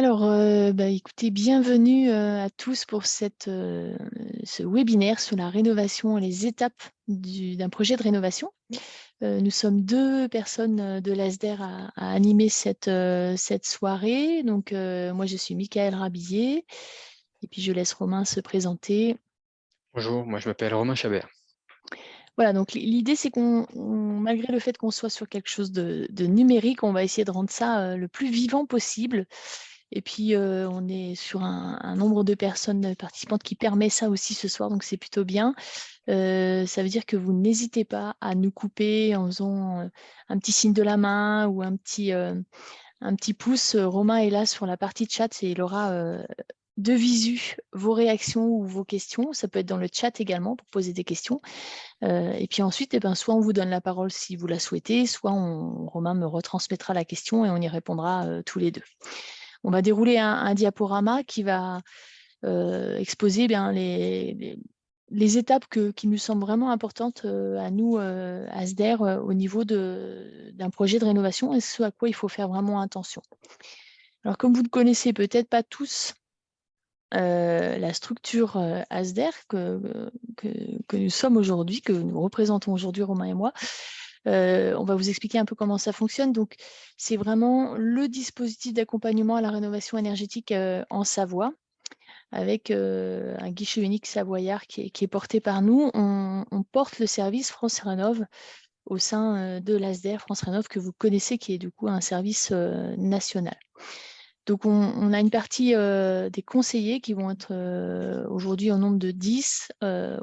Alors, écoutez, bienvenue, à tous pour ce webinaire sur la rénovation et les étapes d'un projet de rénovation. Nous sommes 2 personnes, de l'ASDER à animer cette soirée. Donc, moi, je suis Mickaëlle Rabillet et puis je laisse Romain se présenter. Bonjour, moi je m'appelle Romain Chabert. Voilà, donc l'idée, c'est malgré le fait qu'on soit sur quelque chose de numérique, on va essayer de rendre ça, le plus vivant possible. Et puis, on est sur un nombre de personnes participantes qui permet ça aussi ce soir, donc c'est plutôt bien. Ça veut dire que vous n'hésitez pas à nous couper en faisant, un petit signe de la main ou un petit pouce. Romain est là sur la partie chat et il aura, de visu vos réactions ou vos questions. Ça peut être dans le chat également pour poser des questions. Et puis ensuite, soit on vous donne la parole si vous la souhaitez, soit Romain me retransmettra la question et on y répondra, tous les 2. On va dérouler un diaporama qui va, exposer les étapes qui nous semblent vraiment importantes, à nous, ASDER, au niveau d'un projet de rénovation et ce à quoi il faut faire vraiment attention. Alors comme vous ne connaissez peut-être pas tous, la structure, ASDER que nous sommes aujourd'hui, que nous représentons aujourd'hui, Romain et moi, on va vous expliquer un peu comment ça fonctionne. Donc, c'est vraiment le dispositif d'accompagnement à la rénovation énergétique, en Savoie, avec, un guichet unique savoyard qui est porté par nous. On porte le service France Rénov' au sein, de l'ASDER France Rénov' que vous connaissez, qui est du coup un service, national. Donc on a une partie, des conseillers qui vont être, aujourd'hui au nombre de 10,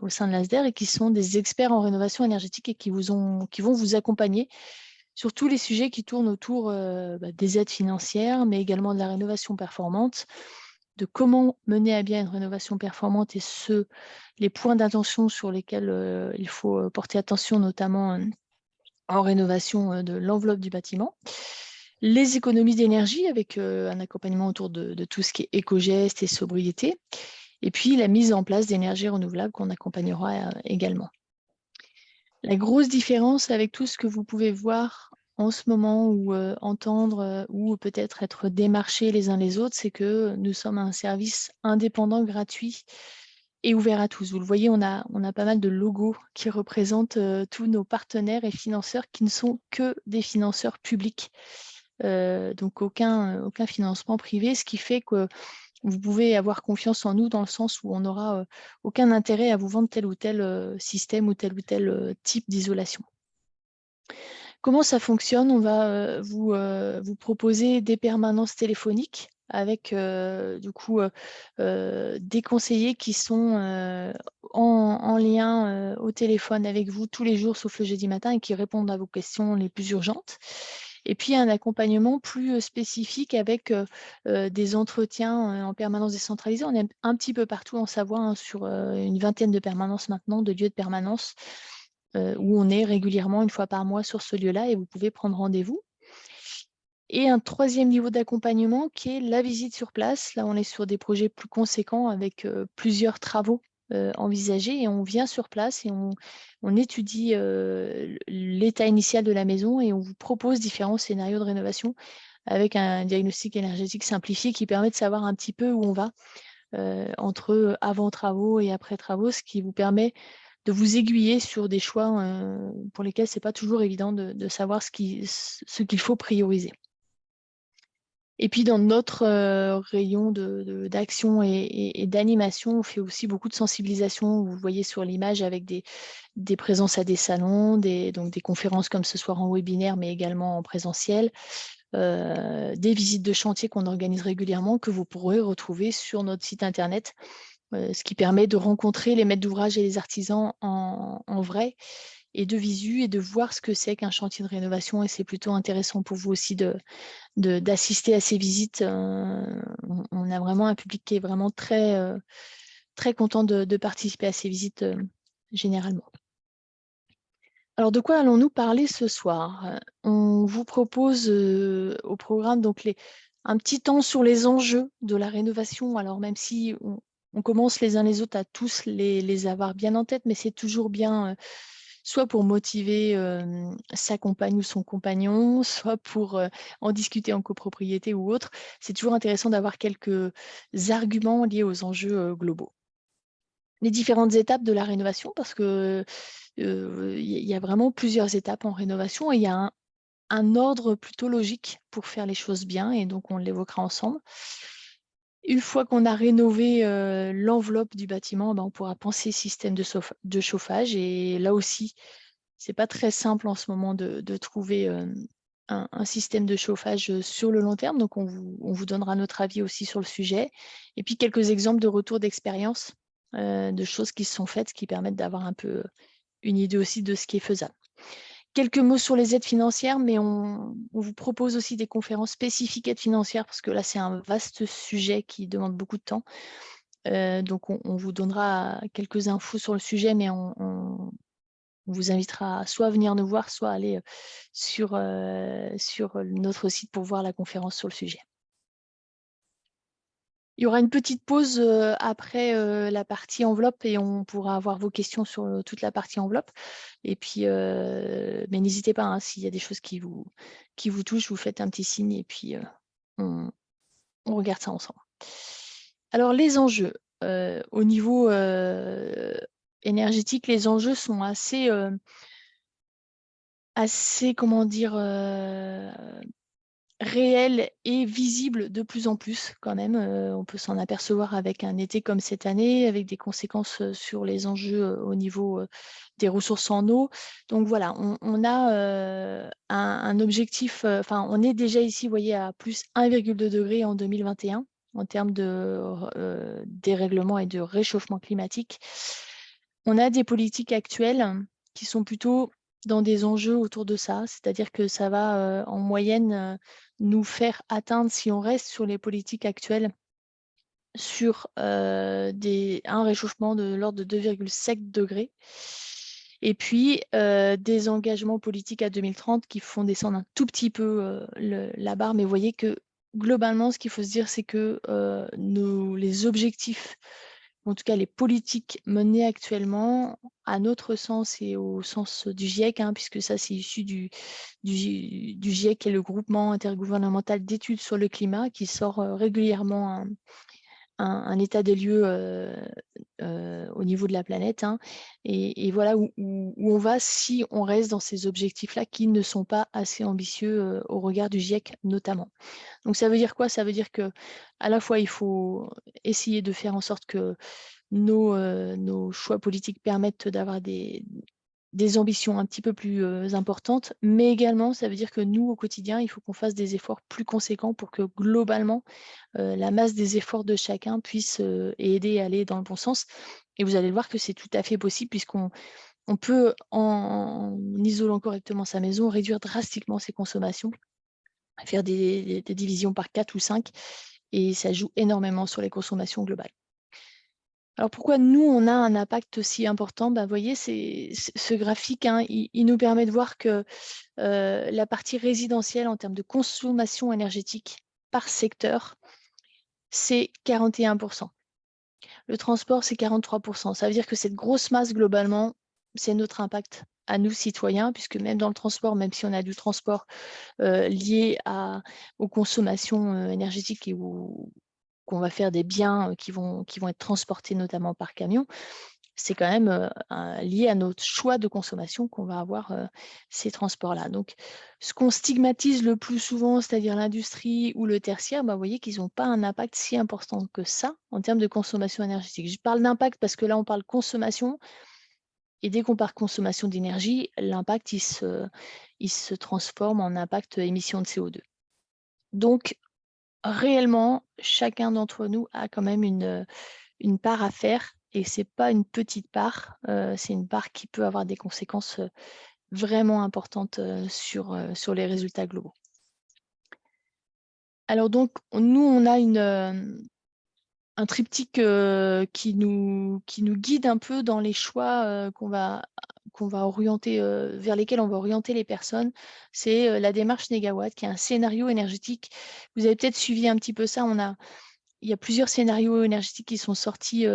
au sein de l'ASDER et qui sont des experts en rénovation énergétique et qui vont vous accompagner sur tous les sujets qui tournent autour, des aides financières, mais également de la rénovation performante, de comment mener à bien une rénovation performante et les points d'attention sur lesquels, il faut, porter attention, notamment, en rénovation, de l'enveloppe du bâtiment. Les économies d'énergie avec, un accompagnement autour de tout ce qui est éco-gestes et sobriété. Et puis la mise en place d'énergies renouvelables qu'on accompagnera, également. La grosse différence avec tout ce que vous pouvez voir en ce moment ou, entendre, ou peut-être être démarchés les uns les autres, c'est que nous sommes un service indépendant, gratuit et ouvert à tous. Vous le voyez, on a pas mal de logos qui représentent, tous nos partenaires et financeurs qui ne sont que des financeurs publics. Donc aucun financement privé, ce qui fait que vous pouvez avoir confiance en nous dans le sens où on n'aura, aucun intérêt à vous vendre tel ou tel, système ou tel, type d'isolation. Comment ça fonctionne? On va, vous proposer des permanences téléphoniques avec, du coup, des conseillers qui sont, en lien, au téléphone avec vous tous les jours sauf le jeudi matin et qui répondent à vos questions les plus urgentes. Et puis un accompagnement plus, spécifique avec, des entretiens, en permanence décentralisée. On est un petit peu partout en Savoie, hein, sur, une vingtaine de permanences maintenant, de lieux de permanence, où on est régulièrement une fois par mois sur ce lieu-là et vous pouvez prendre rendez-vous. Et un troisième niveau d'accompagnement qui est la visite sur place. Là, on est sur des projets plus conséquents avec, plusieurs travaux, envisagés et on vient sur place et on étudie, l'état initial de la maison et on vous propose différents scénarios de rénovation avec un diagnostic énergétique simplifié qui permet de savoir un petit peu où on va, entre avant travaux et après travaux, ce qui vous permet de vous aiguiller sur des choix, pour lesquels c'est pas toujours évident de savoir ce qu'il faut prioriser. Et puis dans notre, rayon d'action et d'animation, on fait aussi beaucoup de sensibilisation. Vous voyez sur l'image avec des présences à des salons, donc des conférences comme ce soir en webinaire, mais également en présentiel, des visites de chantier qu'on organise régulièrement, que vous pourrez retrouver sur notre site internet, ce qui permet de rencontrer les maîtres d'ouvrage et les artisans en vrai et de visu et de voir ce que c'est qu'un chantier de rénovation et c'est plutôt intéressant pour vous aussi d'assister à ces visites. On a vraiment un public qui est vraiment très, très content de participer à ces visites, généralement. Alors de quoi allons-nous parler ce soir? On vous propose, au programme donc un petit temps sur les enjeux de la rénovation. Alors même si on commence les uns les autres à tous les avoir bien en tête, mais c'est toujours bien, soit pour motiver sa compagne ou son compagnon, soit pour en discuter en copropriété ou autre. C'est toujours intéressant d'avoir quelques arguments liés aux enjeux globaux. Les différentes étapes de la rénovation, parce que il y a vraiment plusieurs étapes en rénovation et il y a un ordre plutôt logique pour faire les choses bien, et donc on l'évoquera ensemble. Une fois qu'on a rénové l'enveloppe du bâtiment, on pourra penser système de chauffage, et là aussi, c'est pas très simple en ce moment de trouver un système de chauffage sur le long terme, donc on vous donnera notre avis aussi sur le sujet. Et puis quelques exemples de retours d'expérience, de choses qui se sont faites, qui permettent d'avoir un peu une idée aussi de ce qui est faisable. Quelques mots sur les aides financières, mais on vous propose aussi des conférences spécifiques aides financières, parce que là, c'est un vaste sujet qui demande beaucoup de temps. Donc on vous donnera quelques infos sur le sujet, mais on vous invitera soit à venir nous voir, soit à aller sur notre site pour voir la conférence sur le sujet. Il y aura une petite pause après la partie enveloppe, et on pourra avoir vos questions sur toute la partie enveloppe. Et puis, mais n'hésitez pas, hein, s'il y a des choses qui vous touchent, vous faites un petit signe, et puis on regarde ça ensemble. Alors les enjeux, au niveau énergétique, les enjeux sont assez, comment dire, réel et visible de plus en plus quand même. On peut s'en apercevoir avec un été comme cette année, avec des conséquences sur les enjeux au niveau des ressources en eau. Donc voilà, on a un objectif, enfin on est déjà ici, vous voyez, à plus 1,2 degré en 2021 en termes de dérèglement et de réchauffement climatique. On a des politiques actuelles qui sont plutôt dans des enjeux autour de ça, c'est-à-dire que ça va en moyenne nous faire atteindre, si on reste sur les politiques actuelles, sur un réchauffement de l'ordre de 2,7 degrés. Et puis des engagements politiques à 2030 qui font descendre un tout petit peu la barre. Mais vous voyez que globalement, ce qu'il faut se dire, c'est que les objectifs, en tout cas les politiques menées actuellement, à notre sens et au sens du GIEC, hein, puisque ça c'est issu du GIEC, qui est le groupement intergouvernemental d'études sur le climat, qui sort régulièrement un état des lieux au niveau de la planète, hein, et voilà où on va si on reste dans ces objectifs-là qui ne sont pas assez ambitieux au regard du GIEC notamment. Donc ça veut dire quoi? Ça veut dire que à la fois il faut essayer de faire en sorte que nos choix politiques permettent d'avoir des ambitions un petit peu plus importantes, mais également ça veut dire que nous, au quotidien, il faut qu'on fasse des efforts plus conséquents pour que globalement, la masse des efforts de chacun puisse aider à aller dans le bon sens. Et vous allez voir que c'est tout à fait possible, puisqu'on peut, en isolant correctement sa maison, réduire drastiquement ses consommations, faire des divisions par 4 ou 5, et ça joue énormément sur les consommations globales. Alors pourquoi nous, on a un impact aussi important? Vous voyez, ce graphique, hein, il nous permet de voir que la partie résidentielle en termes de consommation énergétique par secteur, c'est 41%. Le transport, c'est 43%. Ça veut dire que cette grosse masse, globalement, c'est notre impact à nous, citoyens, puisque même dans le transport, même si on a du transport lié aux consommations énergétiques, et qu'on va faire des biens qui vont être transportés notamment par camion, c'est quand même lié à notre choix de consommation qu'on va avoir ces transports-là. Donc, ce qu'on stigmatise le plus souvent, c'est-à-dire l'industrie ou le tertiaire, vous voyez qu'ils n'ont pas un impact si important que ça en termes de consommation énergétique. Je parle d'impact parce que là, on parle consommation, et dès qu'on parle consommation d'énergie, l'impact, il se transforme en impact émission de CO2. Donc, réellement, chacun d'entre nous a quand même une part à faire, et c'est pas une petite part, c'est une part qui peut avoir des conséquences vraiment importantes sur les résultats globaux. Alors donc, nous, on a un triptyque qui nous guide un peu dans les choix qu'on va orienter, vers lesquels on va orienter les personnes. C'est la démarche Négawatt, qui est un scénario énergétique. Vous avez peut-être suivi un petit peu ça. Il y a plusieurs scénarios énergétiques qui sont sortis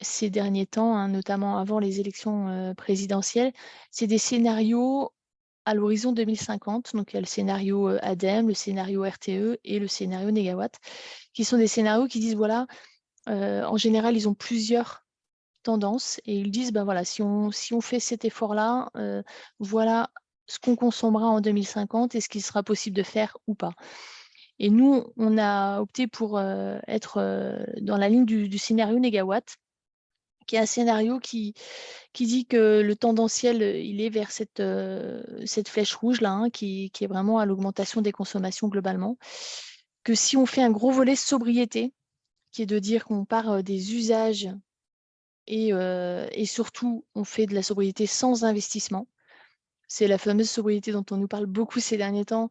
ces derniers temps, hein, notamment avant les élections présidentielles, c'est des scénarios à l'horizon 2050. Donc, il y a le scénario ADEME, le scénario RTE et le scénario Négawatt, qui sont des scénarios qui disent, voilà, en général, ils ont plusieurs tendances et ils disent, ben voilà, si on fait cet effort-là, voilà ce qu'on consommera en 2050 et ce qu'il sera possible de faire ou pas. Et nous, on a opté pour être dans la ligne du scénario Négawatt, qui est un scénario qui dit que le tendanciel, il est vers cette flèche rouge-là, hein, qui est vraiment à l'augmentation des consommations globalement. Que si on fait un gros volet sobriété, qui est de dire qu'on part des usages et surtout, on fait de la sobriété sans investissement. C'est la fameuse sobriété dont on nous parle beaucoup ces derniers temps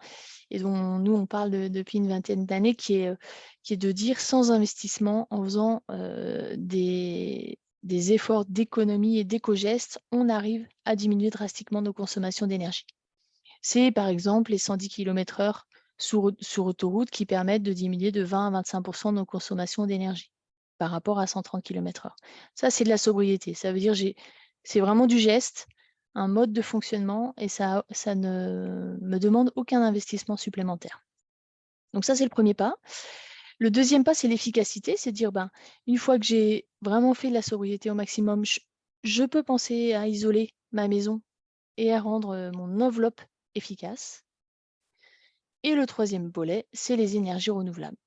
et dont nous, on parle depuis une vingtaine d'années, qui est de dire sans investissement, en faisant des efforts d'économie et d'éco-gestes, on arrive à diminuer drastiquement nos consommations d'énergie. C'est par exemple les 110 km/h sur autoroute qui permettent de diminuer de 20 à 25% nos consommations d'énergie par rapport à 130 km/h. Ça, c'est de la sobriété. Ça veut dire c'est vraiment du geste, un mode de fonctionnement et ça ne me demande aucun investissement supplémentaire. Donc ça, c'est le premier pas. Le deuxième pas, c'est l'efficacité, c'est de dire, ben, une fois que j'ai vraiment fait de la sobriété au maximum, je peux penser à isoler ma maison et à rendre mon enveloppe efficace. Et le troisième volet, c'est les énergies renouvelables.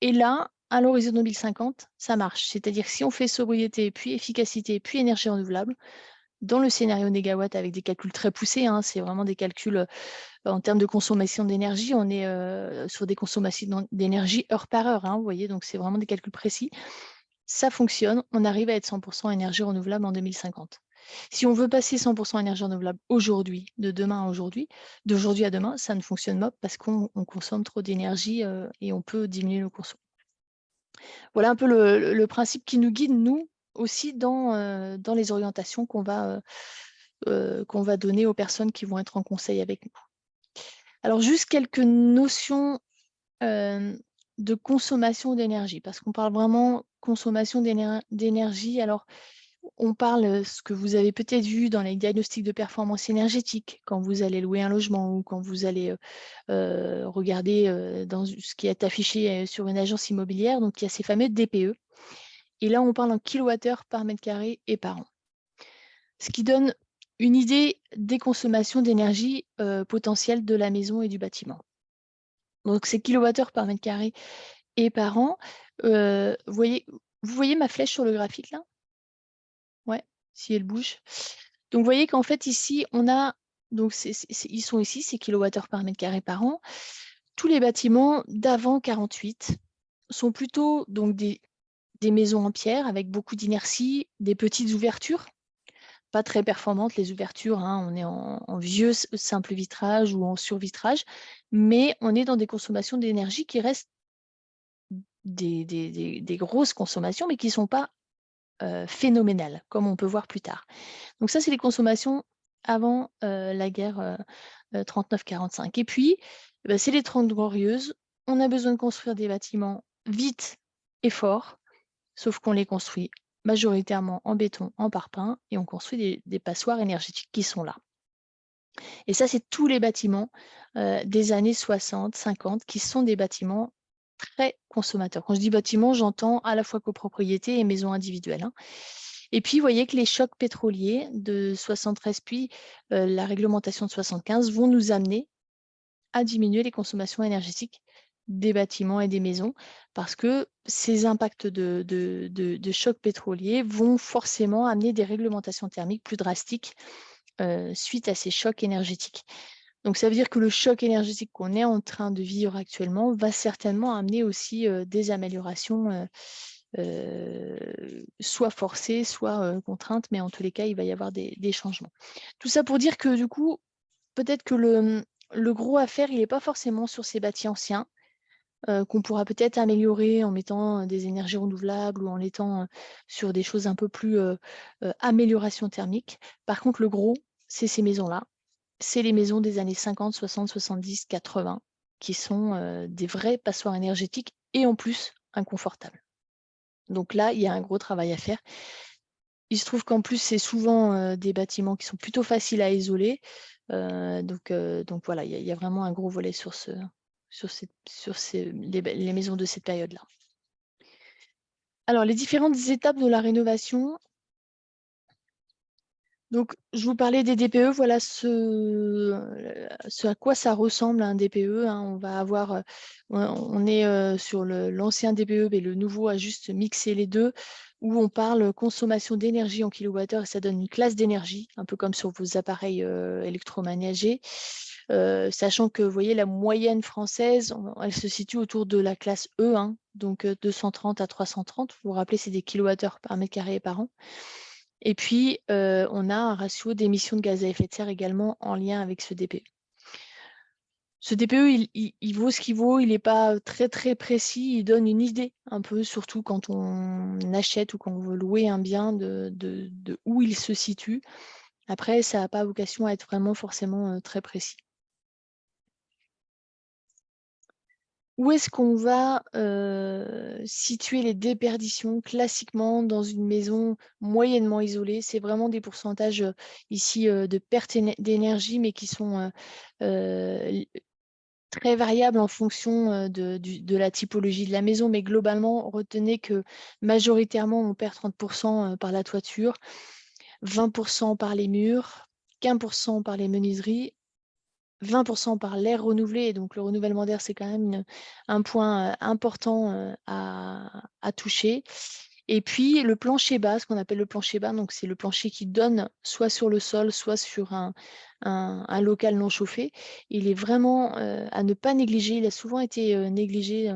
Et là, à l'horizon 2050, ça marche. C'est-à-dire que si on fait sobriété, puis efficacité, puis énergie renouvelable, dans le scénario négawatt avec des calculs très poussés, hein, c'est vraiment des calculs en termes de consommation d'énergie, on est sur des consommations d'énergie heure par heure, hein, vous voyez, donc c'est vraiment des calculs précis. Ça fonctionne, on arrive à être 100% énergie renouvelable en 2050. Si on veut passer 100% énergie renouvelable aujourd'hui, de demain à aujourd'hui, d'aujourd'hui à demain, ça ne fonctionne pas parce qu'on consomme trop d'énergie et on peut diminuer nos consommations. Voilà un peu le principe qui nous guide, nous, aussi dans les orientations qu'on va donner aux personnes qui vont être en conseil avec nous. Alors, juste quelques notions de consommation d'énergie, parce qu'on parle vraiment consommation d'énergie. Alors, on parle, ce que vous avez peut-être vu dans les diagnostics de performance énergétique, quand vous allez louer un logement ou quand vous allez regarder dans ce qui est affiché sur une agence immobilière. Donc, il y a ces fameux DPE. Et là, on parle en kilowattheures par mètre carré et par an. Ce qui donne une idée des consommations d'énergie potentielles de la maison et du bâtiment. Donc, c'est kilowattheures par mètre carré et par an. Vous voyez ma flèche sur le graphique là? Ouais, si elle bouge. Donc, vous voyez qu'en fait, ici, on a, donc ils sont ici, c'est kilowattheures par mètre carré par an. Tous les bâtiments d'avant 48 sont plutôt donc des maisons en pierre avec beaucoup d'inertie, des petites ouvertures, pas très performantes les ouvertures, hein, on est en vieux simple vitrage ou en survitrage, mais on est dans des consommations d'énergie qui restent des grosses consommations, mais qui ne sont pas phénoménales, comme on peut voir plus tard. Donc ça, c'est les consommations avant la guerre 39-45. Et puis, c'est les 30 glorieuses. On a besoin de construire des bâtiments vite et fort, sauf qu'on les construit majoritairement en béton, en parpaing, et on construit des passoires énergétiques qui sont là. Et ça, c'est tous les bâtiments des années 60, 50, qui sont des bâtiments très consommateurs. Quand je dis bâtiments, j'entends à la fois copropriété et maisons individuelles, hein. Et puis, vous voyez que les chocs pétroliers de 73, puis la réglementation de 75 vont nous amener à diminuer les consommations énergétiques des bâtiments et des maisons, parce que ces impacts de chocs pétroliers vont forcément amener des réglementations thermiques plus drastiques suite à ces chocs énergétiques. Donc ça veut dire que le choc énergétique qu'on est en train de vivre actuellement va certainement amener aussi des améliorations, soit forcées, soit contraintes, mais en tous les cas, il va y avoir des changements. Tout ça pour dire que du coup, peut-être que le gros à faire, il n'est pas forcément sur ces bâtis anciens, qu'on pourra peut-être améliorer en mettant des énergies renouvelables ou en étant sur des choses un peu plus amélioration thermique. Par contre, le gros, c'est ces maisons-là. C'est les maisons des années 50, 60, 70, 80 qui sont des vraies passoires énergétiques et en plus inconfortables. Donc là, il y a un gros travail à faire. Il se trouve qu'en plus, c'est souvent des bâtiments qui sont plutôt faciles à isoler. Donc voilà, il y a vraiment un gros volet sur les maisons de cette période-là. Alors, les différentes étapes de la rénovation. Donc, je vous parlais des DPE, voilà ce à quoi ça ressemble un DPE, hein. On va avoir, on est sur l'ancien DPE, mais le nouveau a juste mixé les deux, où on parle consommation d'énergie en kilowattheure et ça donne une classe d'énergie, un peu comme sur vos appareils électroménagers. Sachant que, vous voyez, la moyenne française, elle se situe autour de la classe E, hein, donc 230 à 330. Vous vous rappelez, c'est des kilowattheures par mètre carré et par an. Et puis, on a un ratio d'émissions de gaz à effet de serre également en lien avec ce DPE. Ce DPE, il vaut ce qu'il vaut, il n'est pas très très précis, il donne une idée un peu, surtout quand on achète ou quand on veut louer un bien, de où il se situe. Après, ça n'a pas vocation à être vraiment forcément très précis. Où est-ce qu'on va situer les déperditions classiquement dans une maison moyennement isolée? C'est vraiment des pourcentages ici de perte d'énergie, mais qui sont très variables en fonction de la typologie de la maison. Mais globalement, retenez que majoritairement, on perd 30% par la toiture, 20% par les murs, 15% par les menuiseries, 20% par l'air renouvelé. Et donc, le renouvellement d'air, c'est quand même un point important à toucher. Et puis, le plancher bas, ce qu'on appelle le plancher bas, donc c'est le plancher qui donne soit sur le sol, soit sur un local non chauffé. Il est vraiment à ne pas négliger. Il a souvent été négligé,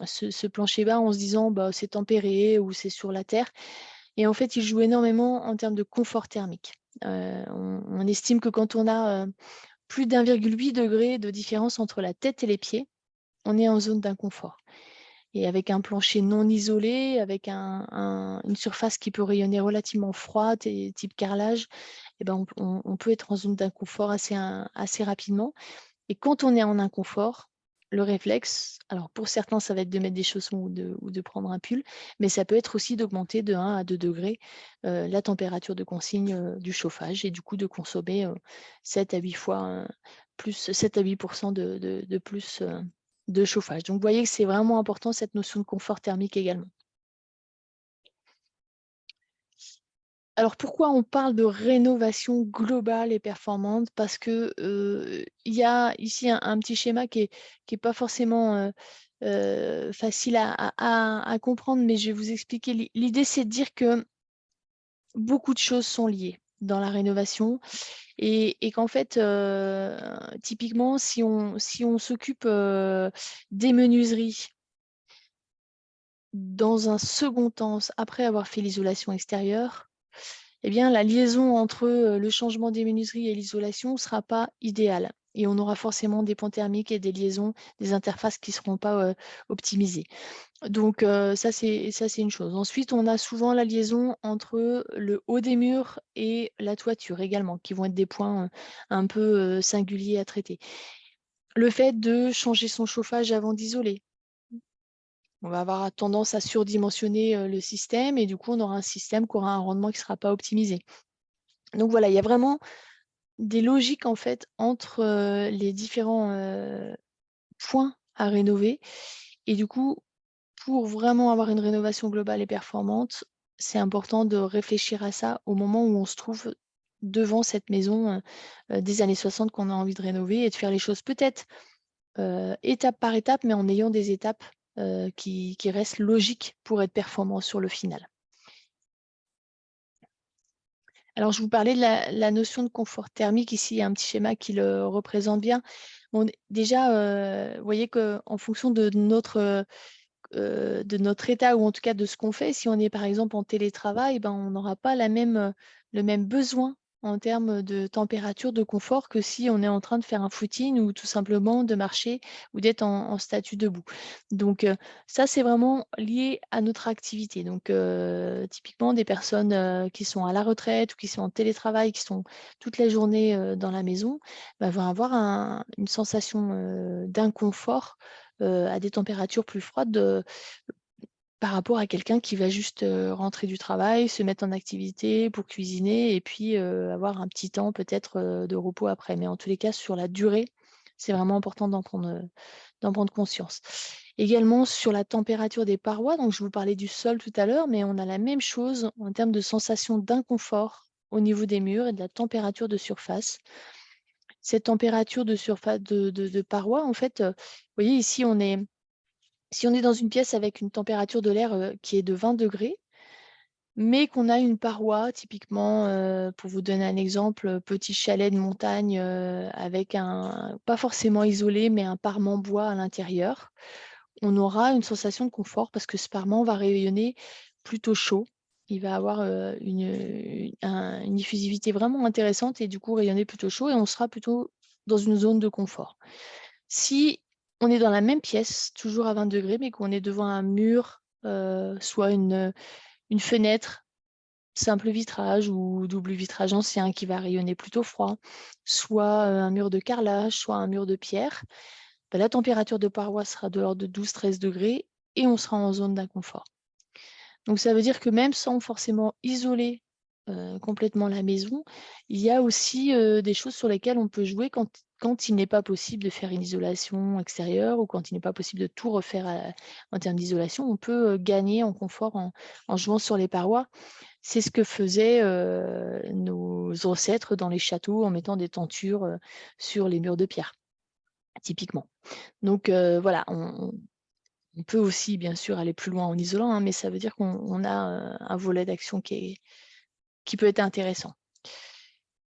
ce plancher bas, en se disant bah, c'est tempéré ou c'est sur la terre. Et en fait, il joue énormément en termes de confort thermique. On estime que quand on a plus d'1,8 degré de différence entre la tête et les pieds, on est en zone d'inconfort. Et avec un plancher non isolé, avec une surface qui peut rayonner relativement froide, type carrelage, eh ben on peut être en zone d'inconfort assez rapidement. Et quand on est en inconfort, le réflexe, alors pour certains, ça va être de mettre des chaussons ou de prendre un pull, mais ça peut être aussi d'augmenter de 1 à 2 degrés la température de consigne du chauffage et du coup de consommer 7 à 8 fois plus 7 à 8% de plus de chauffage. Donc vous voyez que c'est vraiment important cette notion de confort thermique également. Alors pourquoi on parle de rénovation globale et performante? Parce que il y a ici un petit schéma qui est pas forcément facile à comprendre, mais je vais vous expliquer. L'idée, c'est de dire que beaucoup de choses sont liées dans la rénovation et qu'en fait, typiquement, si on s'occupe des menuiseries dans un second temps, après avoir fait l'isolation extérieure, eh bien, la liaison entre le changement des menuiseries et l'isolation ne sera pas idéale. Et on aura forcément des ponts thermiques et des liaisons, des interfaces qui ne seront pas optimisées. Donc, ça, c'est une chose. Ensuite, on a souvent la liaison entre le haut des murs et la toiture également, qui vont être des points un peu singuliers à traiter. Le fait de changer son chauffage avant d'isoler. On va avoir tendance à surdimensionner le système et du coup, on aura un système qui aura un rendement qui ne sera pas optimisé. Donc voilà, il y a vraiment des logiques en fait entre les différents points à rénover. Et du coup, pour vraiment avoir une rénovation globale et performante, c'est important de réfléchir à ça au moment où on se trouve devant cette maison des années 60 qu'on a envie de rénover et de faire les choses peut-être étape par étape, mais en ayant des étapes qui restent logiques pour être performants sur le final. Alors, je vous parlais de la notion de confort thermique. Ici, il y a un petit schéma qui le représente bien. Bon, déjà, vous voyez qu'en fonction de notre état ou en tout cas de ce qu'on fait, si on est par exemple en télétravail, ben, on n'aura pas le même besoin en termes de température, de confort que si on est en train de faire un footing ou tout simplement de marcher ou d'être en statut debout. Donc ça, c'est vraiment lié à notre activité. Donc typiquement des personnes qui sont à la retraite ou qui sont en télétravail, qui sont toute la journée dans la maison, ben, vont avoir une sensation d'inconfort à des températures plus froides par rapport à quelqu'un qui va juste rentrer du travail, se mettre en activité pour cuisiner et puis avoir un petit temps peut-être de repos après. Mais en tous les cas, sur la durée, c'est vraiment important d'en prendre conscience. Également sur la température des parois, donc je vous parlais du sol tout à l'heure, mais on a la même chose en termes de sensation d'inconfort au niveau des murs et de la température de surface. Cette température de surface de paroi, en fait, vous voyez ici, si on est dans une pièce avec une température de l'air qui est de 20 degrés, mais qu'on a une paroi, typiquement, pour vous donner un exemple, petit chalet de montagne avec un, pas forcément isolé, mais un parement bois à l'intérieur, on aura une sensation de confort parce que ce parement va rayonner plutôt chaud. Il va avoir une diffusivité vraiment intéressante et du coup rayonner plutôt chaud et on sera plutôt dans une zone de confort. Si on est dans la même pièce, toujours à 20 degrés, mais qu'on est devant un mur, soit une fenêtre, simple vitrage ou double vitrage ancien qui va rayonner plutôt froid, soit un mur de carrelage, soit un mur de pierre, bah, la température de paroi sera de l'ordre de 12-13 degrés et on sera en zone d'inconfort. Donc ça veut dire que même sans forcément isoler complètement la maison, il y a aussi des choses sur lesquelles on peut jouer quand il n'est pas possible de faire une isolation extérieure ou quand il n'est pas possible de tout refaire en termes d'isolation. On peut gagner en confort en jouant sur les parois. C'est ce que faisaient nos ancêtres dans les châteaux en mettant des tentures sur les murs de pierre, typiquement. Donc voilà, on peut aussi bien sûr aller plus loin en isolant, hein, mais ça veut dire qu'on a un volet d'action qui peut être intéressant.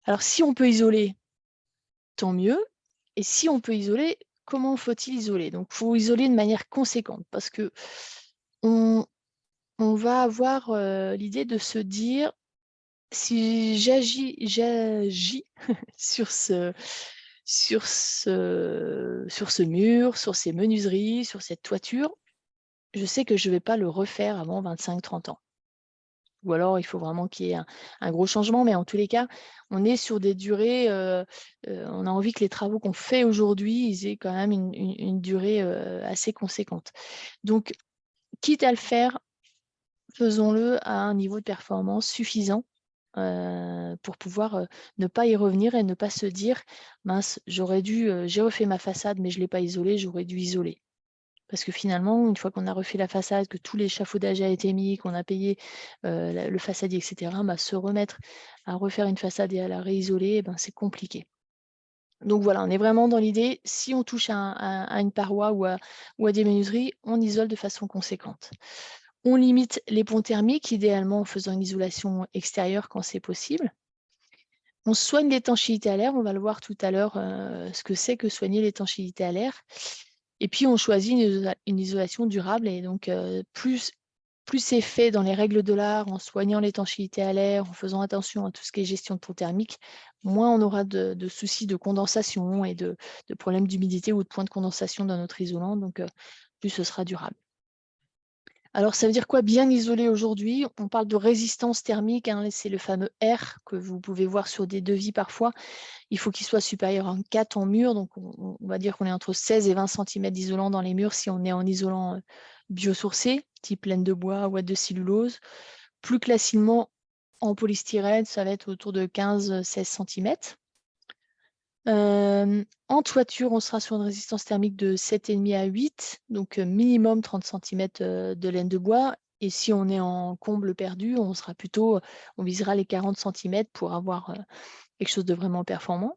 Alors si on peut isoler, tant mieux. Et si on peut isoler, comment faut-il isoler? Donc il faut isoler de manière conséquente parce que on, on va avoir l'idée de se dire si j'agis sur ce mur, sur ces menuiseries, sur cette toiture, je sais que je ne vais pas le refaire avant 25-30 ans. Ou alors il faut vraiment qu'il y ait un gros changement, mais en tous les cas, on est sur des durées, on a envie que les travaux qu'on fait aujourd'hui, ils aient quand même une durée assez conséquente. Donc, quitte à le faire, faisons-le à un niveau de performance suffisant pour pouvoir ne pas y revenir et ne pas se dire: «Mince, j'ai refait ma façade, mais je ne l'ai pas isolée, j'aurais dû isoler». Parce que finalement, une fois qu'on a refait la façade, que tout l'échafaudage a été mis, qu'on a payé le façadier, et cetera, bah, se remettre à refaire une façade et à la réisoler, eh ben, c'est compliqué. Donc voilà, on est vraiment dans l'idée, si on touche à une paroi ou à des menuiseries, on isole de façon conséquente. On limite les ponts thermiques, idéalement en faisant une isolation extérieure quand c'est possible. On soigne l'étanchéité à l'air, on va le voir tout à l'heure, ce que c'est que soigner l'étanchéité à l'air. Et puis on choisit une isolation durable et donc plus c'est fait dans les règles de l'art, en soignant l'étanchéité à l'air, en faisant attention à tout ce qui est gestion de ponts thermiques, moins on aura de soucis de condensation et de problèmes d'humidité ou de points de condensation dans notre isolant, donc plus ce sera durable. Alors, ça veut dire quoi bien isoler aujourd'hui? On parle de résistance thermique, hein, c'est le fameux R que vous pouvez voir sur des devis parfois. Il faut qu'il soit supérieur à 4 en mur, donc on va dire qu'on est entre 16 et 20 cm d'isolant dans les murs si on est en isolant biosourcé, type laine de bois, ouate de cellulose. Plus classiquement, en polystyrène, ça va être autour de 15-16 cm. En toiture, on sera sur une résistance thermique de 7,5 à 8, donc minimum 30 cm de laine de bois. Et si on est en comble perdu, on visera les 40 cm pour avoir quelque chose de vraiment performant.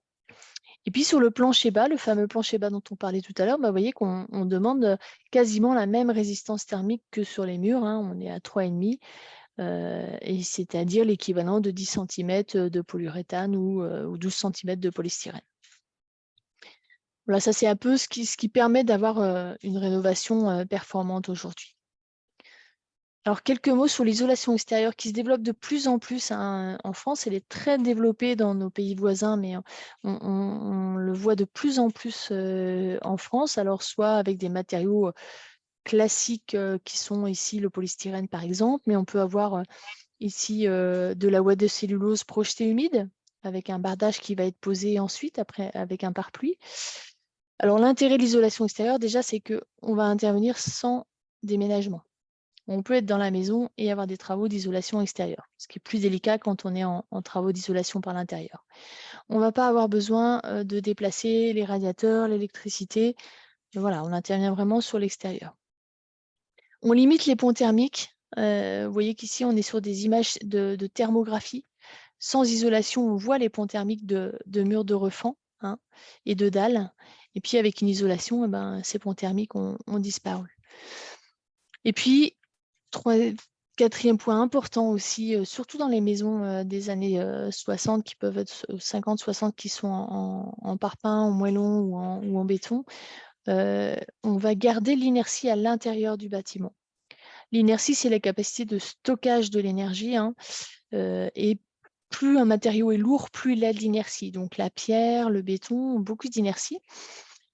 Et puis sur le plancher bas, le fameux plancher bas dont on parlait tout à l'heure, bah, vous voyez qu'on demande quasiment la même résistance thermique que sur les murs, hein, on est à 3,5, et c'est-à-dire l'équivalent de 10 cm de polyuréthane ou 12 cm de polystyrène. Voilà, ça c'est un peu ce qui permet d'avoir une rénovation performante aujourd'hui. Alors quelques mots sur l'isolation extérieure qui se développe de plus en plus hein, en France. Elle est très développée dans nos pays voisins, mais on le voit de plus en plus en France. Alors soit avec des matériaux classiques qui sont ici le polystyrène par exemple, mais on peut avoir ici de la ouate de cellulose projetée humide avec un bardage qui va être posé ensuite après avec un pare-pluie. Alors l'intérêt de l'isolation extérieure déjà c'est qu'on va intervenir sans déménagement. on peut être dans la maison et avoir des travaux d'isolation extérieure, ce qui est plus délicat quand on est en travaux d'isolation par l'intérieur. On ne va pas avoir besoin de déplacer les radiateurs, l'électricité. Voilà, on intervient vraiment sur l'extérieur. On limite les ponts thermiques. Vous voyez qu'ici, on est sur des images de thermographie. Sans isolation, on voit les ponts thermiques de murs de refend, hein, et de dalles. Et puis avec une isolation, eh ben, ces ponts thermiques ont disparu. Et puis, 4e point important aussi, surtout dans les maisons des années 60 qui peuvent être 50-60 qui sont en parpaing, en moellon ou en béton, on va garder l'inertie à l'intérieur du bâtiment. L'inertie, c'est la capacité de stockage de l'énergie, hein, et plus un matériau est lourd, plus il a de l'inertie. Donc la pierre, le béton ont beaucoup d'inertie.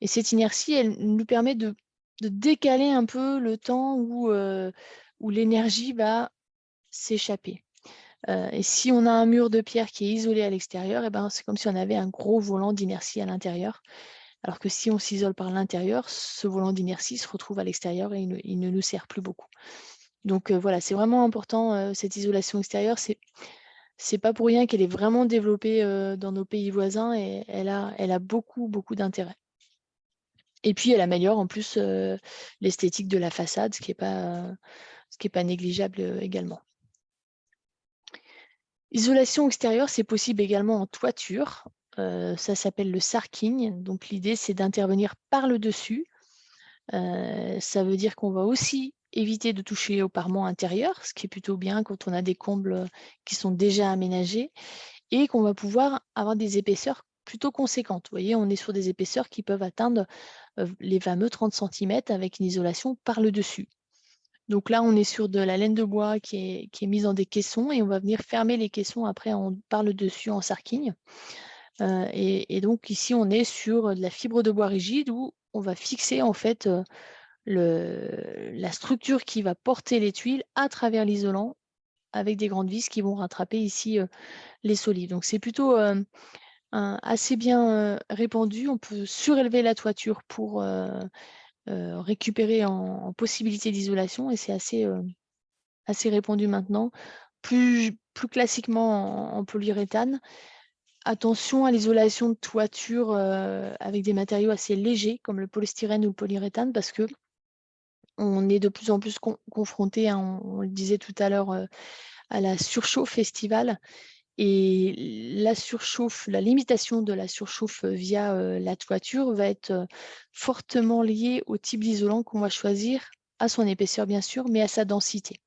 Et cette inertie, elle nous permet de décaler un peu le temps où l'énergie va s'échapper. Et si on a un mur de pierre qui est isolé à l'extérieur, eh ben, c'est comme si on avait un gros volant d'inertie à l'intérieur. Alors que si on s'isole par l'intérieur, ce volant d'inertie se retrouve à l'extérieur et il ne nous sert plus beaucoup. Donc voilà, c'est vraiment important, cette isolation extérieure. C'est pas pour rien qu'elle est vraiment développée dans nos pays voisins et elle a beaucoup, beaucoup d'intérêt. Et puis elle améliore en plus l'esthétique de la façade, ce qui est pas négligeable également. Isolation extérieure, c'est possible également en toiture. Ça s'appelle le sarking. Donc l'idée, c'est d'intervenir par le dessus. Ça veut dire qu'on va aussi éviter de toucher au parement intérieur, ce qui est plutôt bien quand on a des combles qui sont déjà aménagés, et qu'on va pouvoir avoir des épaisseurs plutôt conséquentes. Vous voyez, on est sur des épaisseurs qui peuvent atteindre les fameux 30 centimètres avec une isolation par le dessus. Donc là, on est sur de la laine de bois qui est mise dans des caissons et on va venir fermer les caissons après par le dessus en sarking. Et donc ici, on est sur de la fibre de bois rigide où on va fixer en fait la structure qui va porter les tuiles à travers l'isolant avec des grandes vis qui vont rattraper ici les solives. Donc c'est plutôt assez bien répandu. On peut surélever la toiture pour récupérer en possibilité d'isolation et c'est assez répandu maintenant. Plus classiquement en polyuréthane. Attention à l'isolation de toiture avec des matériaux assez légers comme le polystyrène ou le polyuréthane parce que on est de plus en plus confronté, hein, on le disait tout à l'heure, à la surchauffe estivale. Et la surchauffe, la limitation de la surchauffe via la toiture va être fortement liée au type d'isolant qu'on va choisir, à son épaisseur bien sûr, mais à sa densité.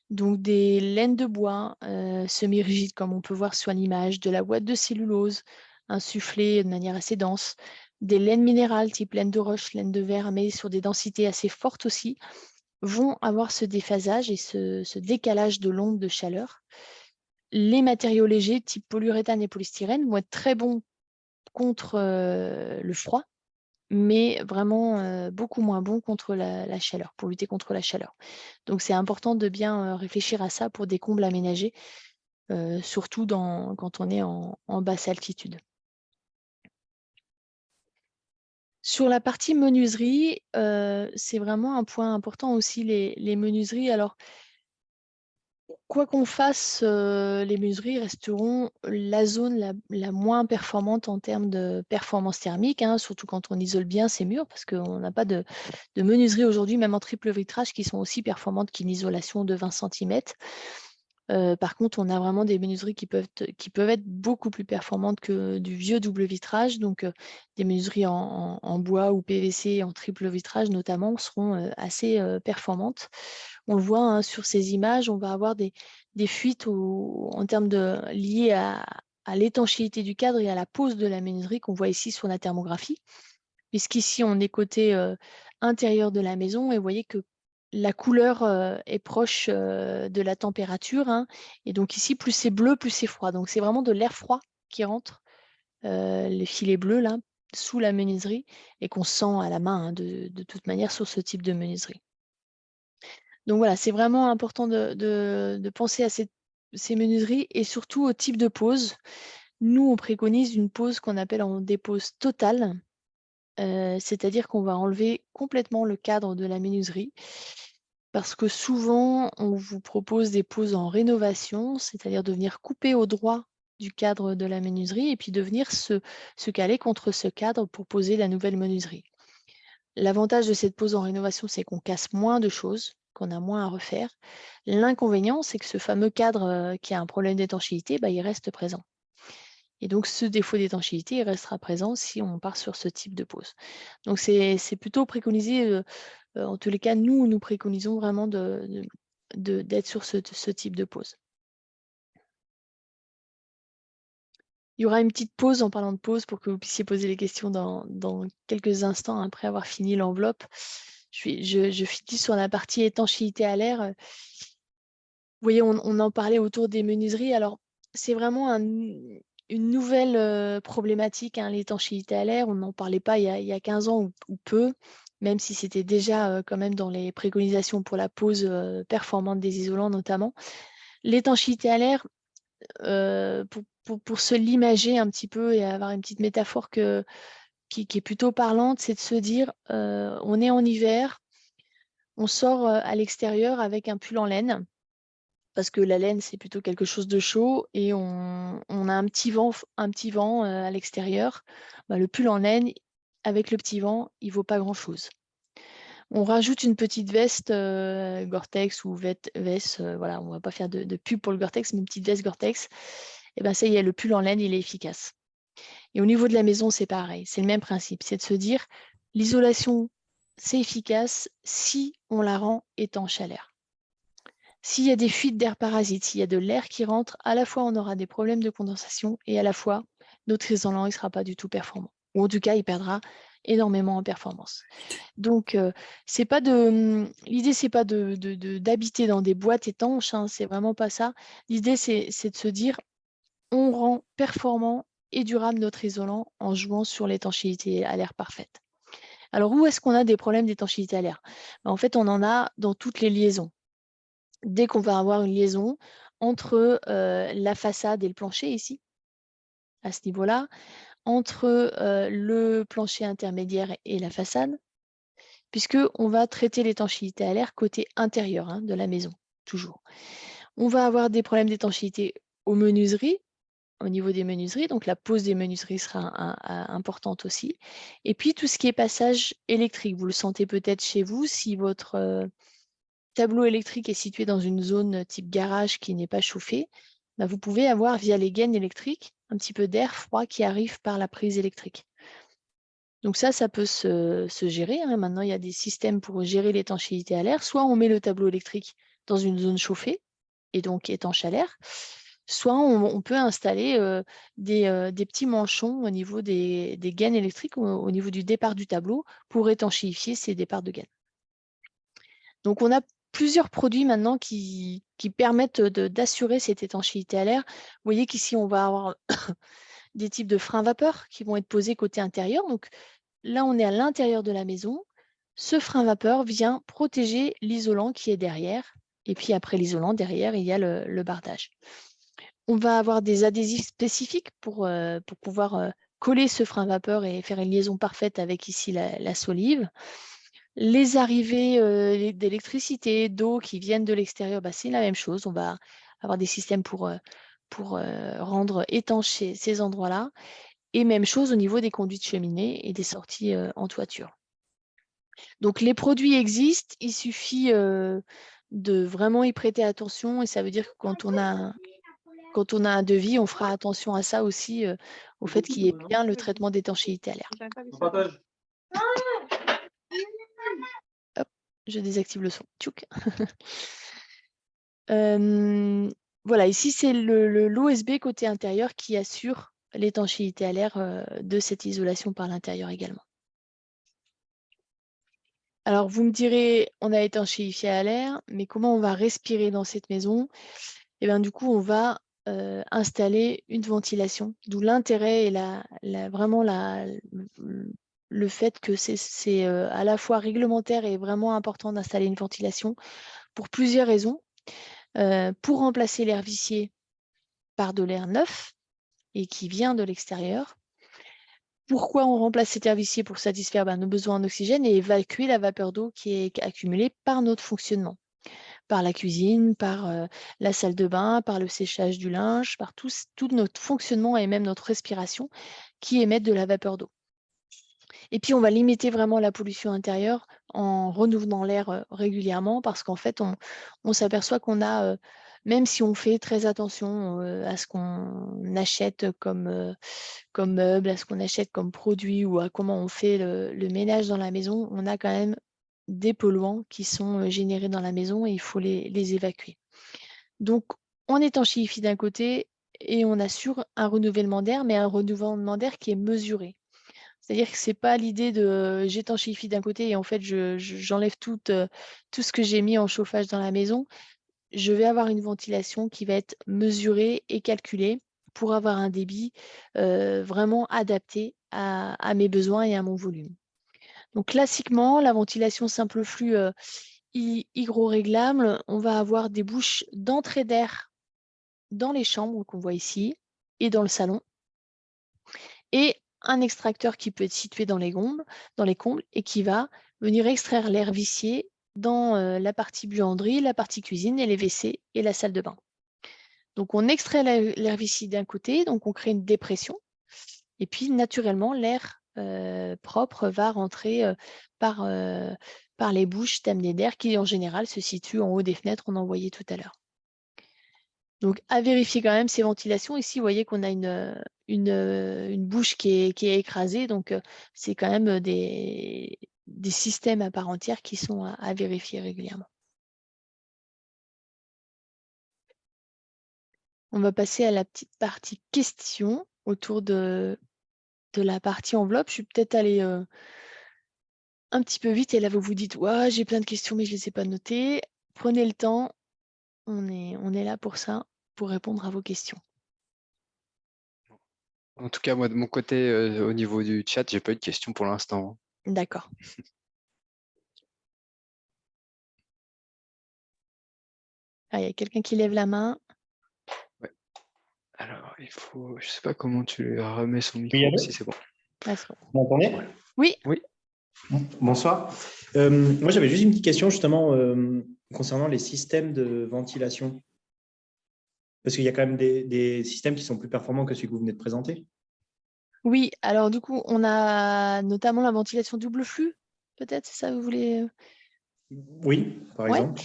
Donc des laines de bois semi-rigides comme on peut voir sur l'image, de la ouate de cellulose insufflée de manière assez dense, des laines minérales type laine de roche, laine de verre, mais sur des densités assez fortes aussi, vont avoir ce déphasage et ce décalage de l'onde de chaleur. Les matériaux légers type polyuréthane et polystyrène vont être très bons contre le froid, mais vraiment beaucoup moins bons contre la chaleur, pour lutter contre la chaleur. Donc c'est important de bien réfléchir à ça pour des combles aménagés, surtout quand on est en basse altitude. Sur la partie menuiserie, c'est vraiment un point important aussi les menuiseries. Alors, quoi qu'on fasse, les menuiseries resteront la zone la moins performante en termes de performance thermique, hein, surtout quand on isole bien ces murs, parce qu'on n'a pas de menuiseries aujourd'hui, même en triple vitrage, qui sont aussi performantes qu'une isolation de 20 centimètres. Par contre, on a vraiment des menuiseries qui peuvent être beaucoup plus performantes que du vieux double vitrage. Donc, des menuiseries en bois ou PVC en triple vitrage notamment seront assez performantes. On le voit hein, sur ces images, on va avoir des fuites en termes liées à l'étanchéité du cadre et à la pose de la menuiserie qu'on voit ici sur la thermographie. Puisqu'ici, on est côté intérieur de la maison et vous voyez que la couleur est proche de la température, hein. Et donc ici, plus c'est bleu, plus c'est froid. Donc c'est vraiment de l'air froid qui rentre, les filets bleus là, sous la menuiserie et qu'on sent à la main hein, de toute manière sur ce type de menuiserie. Donc voilà, c'est vraiment important de penser à ces menuiseries et surtout au type de pose. Nous, on préconise une pose qu'on appelle en dépose totale. C'est-à-dire qu'on va enlever complètement le cadre de la menuiserie Parce que souvent, on vous propose des poses en rénovation, c'est-à-dire de venir couper au droit du cadre de la menuiserie et puis de venir se caler contre ce cadre pour poser la nouvelle menuiserie. L'avantage de cette pose en rénovation, c'est qu'on casse moins de choses, qu'on a moins à refaire. L'inconvénient, c'est que ce fameux cadre qui a un problème d'étanchéité, bah, il reste présent. Et donc, ce défaut d'étanchéité, il restera présent si on part sur ce type de pose. Donc, c'est plutôt préconisé, en tous les cas, nous préconisons vraiment d'être sur ce type de pose. Il y aura une petite pause en parlant de pause pour que vous puissiez poser les questions dans quelques instants après avoir fini l'enveloppe. Je finis sur la partie étanchéité à l'air. Vous voyez, on en parlait autour des menuiseries. Alors, c'est vraiment une nouvelle problématique, hein, l'étanchéité à l'air. On n'en parlait pas il y a 15 ans ou peu, même si c'était déjà quand même dans les préconisations pour la pose performante des isolants notamment. L'étanchéité à l'air, pour se l'imager un petit peu et avoir une petite métaphore qui est plutôt parlante, c'est de se dire, on est en hiver, on sort à l'extérieur avec un pull en laine, parce que la laine, c'est plutôt quelque chose de chaud, et on a un petit vent à l'extérieur. Bah, le pull en laine, avec le petit vent, il vaut pas grand-chose. On rajoute une petite veste Gore-Tex ou veste, voilà, on va pas faire de pub pour le Gore-Tex, mais une petite veste Gore-Tex, et ben ça y est, le pull en laine, il est efficace. Et au niveau de la maison, c'est pareil, c'est le même principe, c'est de se dire, l'isolation, c'est efficace si on la rend étanche à l'air. S'il y a des fuites d'air parasites, s'il y a de l'air qui rentre, à la fois on aura des problèmes de condensation et à la fois notre isolant ne sera pas du tout performant. Ou en tout cas, il perdra énormément en performance. Donc, c'est pas l'idée, c'est pas d'habiter dans des boîtes étanches, hein, c'est vraiment pas ça. L'idée, c'est de se dire, on rend performant et durable notre isolant en jouant sur l'étanchéité à l'air parfaite. Alors, où est-ce qu'on a des problèmes d'étanchéité à l'air? En fait, on en a dans toutes les liaisons. Dès qu'on va avoir une liaison entre la façade et le plancher ici, à ce niveau-là, entre le plancher intermédiaire et la façade, puisqu'on va traiter l'étanchéité à l'air côté intérieur, hein, de la maison, toujours. On va avoir des problèmes d'étanchéité aux menuiseries, au niveau des menuiseries, donc la pose des menuiseries sera importante aussi. Et puis tout ce qui est passage électrique, vous le sentez peut-être chez vous, si votre tableau électrique est situé dans une zone type garage qui n'est pas chauffée, bah, vous pouvez avoir via les gaines électriques un petit peu d'air froid qui arrive par la prise électrique. Donc ça peut se gérer, hein. Maintenant, il y a des systèmes pour gérer l'étanchéité à l'air. Soit on met le tableau électrique dans une zone chauffée et donc étanche à l'air, soit on peut installer des petits manchons au niveau des gaines électriques, au niveau du départ du tableau, pour étanchéifier ces départs de gaines. Donc on a plusieurs produits maintenant qui permettent d'assurer cette étanchéité à l'air. Vous voyez qu'ici, on va avoir des types de freins vapeur qui vont être posés côté intérieur. Donc là, on est à l'intérieur de la maison. Ce frein vapeur vient protéger l'isolant qui est derrière. Et puis après l'isolant, derrière, il y a le bardage. On va avoir des adhésifs spécifiques pour pouvoir coller ce frein vapeur et faire une liaison parfaite avec ici la solive. Les arrivées d'électricité, d'eau qui viennent de l'extérieur, bah, c'est la même chose. On va avoir des systèmes pour rendre étanches ces endroits-là. Et même chose au niveau des conduits de cheminée et des sorties en toiture. Donc les produits existent, il suffit de vraiment y prêter attention, et ça veut dire que quand on a un devis, on fera attention à ça aussi, au fait qu'il y ait bien le traitement d'étanchéité à l'air. Hop, je désactive le son. Tchouk. Voilà, ici c'est l'OSB côté intérieur qui assure l'étanchéité à l'air de cette isolation par l'intérieur également. Alors vous me direz, on a étanchéifié à l'air, mais comment on va respirer dans cette maison? Et bien du coup, on va installer une ventilation, d'où l'intérêt et vraiment le fait que c'est à la fois réglementaire et vraiment important d'installer une ventilation pour plusieurs raisons. Pour remplacer l'air vicié par de l'air neuf et qui vient de l'extérieur, Pourquoi on remplace cet air vicié? Pour satisfaire nos besoins en oxygène et évacuer la vapeur d'eau qui est accumulée par notre fonctionnement, par la cuisine, par la salle de bain, par le séchage du linge, par tout notre fonctionnement et même notre respiration qui émettent de la vapeur d'eau. Et puis, on va limiter vraiment la pollution intérieure en renouvelant l'air régulièrement parce qu'en fait, on s'aperçoit qu'on a, même si on fait très attention à ce qu'on achète comme meubles, à ce qu'on achète comme produits ou à comment on fait le ménage dans la maison, on a quand même des polluants qui sont générés dans la maison et il faut les évacuer. Donc, on étanchéifie d'un côté et on assure un renouvellement d'air, mais un renouvellement d'air qui est mesuré. C'est-à-dire que c'est pas l'idée de j'étanchéifie d'un côté et en fait j'enlève tout ce que j'ai mis en chauffage dans la maison. Je vais avoir une ventilation qui va être mesurée et calculée pour avoir un débit vraiment adapté à mes besoins et à mon volume. Donc classiquement, la ventilation simple flux hygroréglable, on va avoir des bouches d'entrée d'air dans les chambres qu'on voit ici et dans le salon, et un extracteur qui peut être situé dans les combles et qui va venir extraire l'air vicié dans la partie buanderie, la partie cuisine et les WC et la salle de bain. Donc on extrait l'air vicié d'un côté, donc on crée une dépression, et puis naturellement l'air propre va rentrer par les bouches d'amener d'air qui en général se situent en haut des fenêtres, on en voyait tout à l'heure. Donc, à vérifier quand même ces ventilations. Ici, vous voyez qu'on a une bouche qui est écrasée. Donc, c'est quand même des systèmes à part entière qui sont à vérifier régulièrement. On va passer à la petite partie questions autour de la partie enveloppe. Je suis peut-être allée un petit peu vite et là, vous vous dites, ouais, j'ai plein de questions, mais je ne les ai pas notées. Prenez le temps. On est là pour ça, pour répondre à vos questions. En tout cas, moi, de mon côté, au niveau du chat, j'ai pas eu de questions pour l'instant. D'accord. Ah, il y a quelqu'un qui lève la main. Ouais. Alors, je sais pas comment tu lui remets son micro, Oui, allô? si c'est bon. Ah, c'est bon. Vous m'entendez? Oui. Oui. Bonsoir. Moi, j'avais juste une petite question justement concernant les systèmes de ventilation. Parce qu'il y a quand même des systèmes qui sont plus performants que celui que vous venez de présenter. Oui, alors du coup, on a notamment la ventilation double flux, peut-être, c'est ça que vous voulez? Oui, par Ouais. exemple.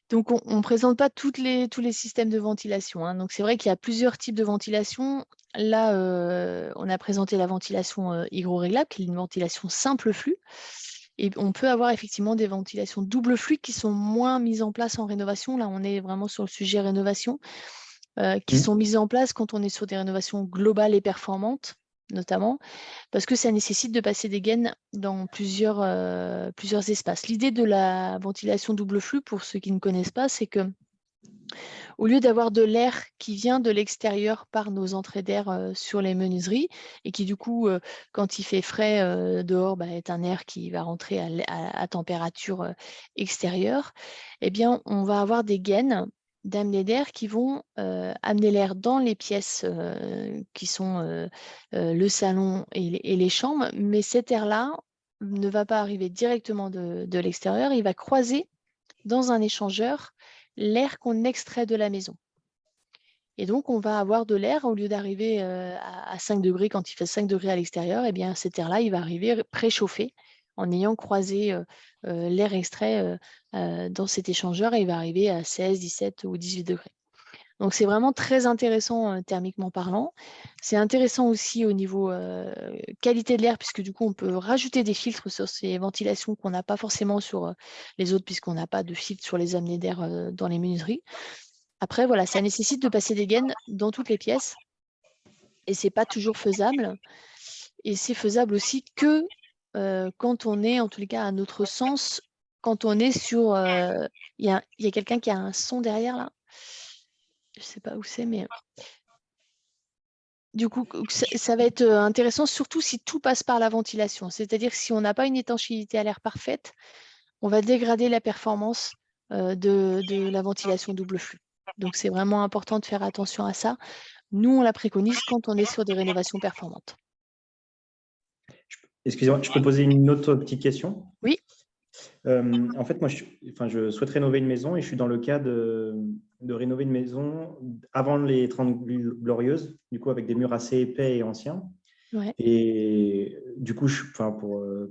Donc, on ne présente pas tous les systèmes de ventilation, hein. Donc, c'est vrai qu'il y a plusieurs types de ventilation. Là, on a présenté la ventilation hygroréglable, qui est une ventilation simple flux. Et on peut avoir effectivement des ventilations double flux qui sont moins mises en place en rénovation. Là, on est vraiment sur le sujet rénovation, qui sont mises en place quand on est sur des rénovations globales et performantes, notamment, parce que ça nécessite de passer des gaines dans plusieurs espaces. L'idée de la ventilation double flux, pour ceux qui ne connaissent pas, c'est que au lieu d'avoir de l'air qui vient de l'extérieur par nos entrées d'air sur les menuiseries et qui du coup, quand il fait frais dehors, est un air qui va rentrer à température extérieure, eh bien, on va avoir des gaines d'amener d'air qui vont amener l'air dans les pièces qui sont le salon et les chambres, mais cet air-là ne va pas arriver directement de l'extérieur, il va croiser dans un échangeur l'air qu'on extrait de la maison. Et donc, on va avoir de l'air, au lieu d'arriver à 5 degrés quand il fait 5 degrés à l'extérieur, eh bien, cet air-là, il va arriver préchauffé en ayant croisé l'air extrait dans cet échangeur et il va arriver à 16, 17 ou 18 degrés. Donc, c'est vraiment très intéressant thermiquement parlant. C'est intéressant aussi au niveau qualité de l'air, puisque du coup, on peut rajouter des filtres sur ces ventilations qu'on n'a pas forcément sur les autres, puisqu'on n'a pas de filtre sur les amenées d'air dans les menuiseries. Après, voilà, ça nécessite de passer des gaines dans toutes les pièces et ce n'est pas toujours faisable. Et c'est faisable aussi que quand on est, en tous les cas, à notre sens, quand on est sur... Il y a quelqu'un qui a un son derrière, là. Je ne sais pas où c'est, mais... Du coup, ça va être intéressant, surtout si tout passe par la ventilation. C'est-à-dire que si on n'a pas une étanchéité à l'air parfaite, on va dégrader la performance de la ventilation double flux. Donc, c'est vraiment important de faire attention à ça. Nous, on la préconise quand on est sur des rénovations performantes. Excusez-moi, je peux poser une autre petite question? Oui. En fait, moi, je souhaite rénover une maison et je suis dans le cas de rénover une maison avant les 30 Glorieuses, du coup, avec des murs assez épais et anciens. Ouais. Et du coup,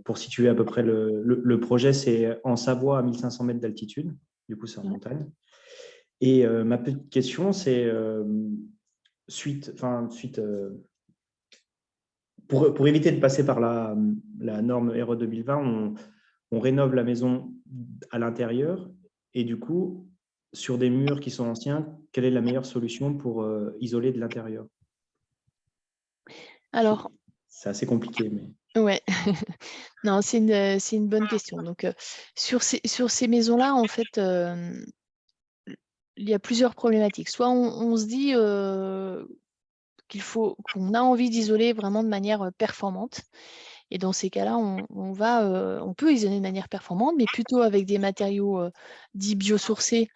pour situer à peu près le projet, c'est en Savoie à 1500 mètres d'altitude. Du coup, c'est en montagne. Et ma petite question, c'est pour éviter de passer par la norme RE 2020, on rénove la maison à l'intérieur et du coup, sur des murs qui sont anciens, quelle est la meilleure solution pour isoler de l'intérieur? Alors, c'est assez compliqué, mais ouais. Non, c'est une bonne question. Donc, sur ces maisons-là, en fait, il y a plusieurs problématiques. Soit on se dit qu'on a envie d'isoler vraiment de manière performante. Et dans ces cas-là, on peut isoler de manière performante, mais plutôt avec des matériaux dits biosourcés.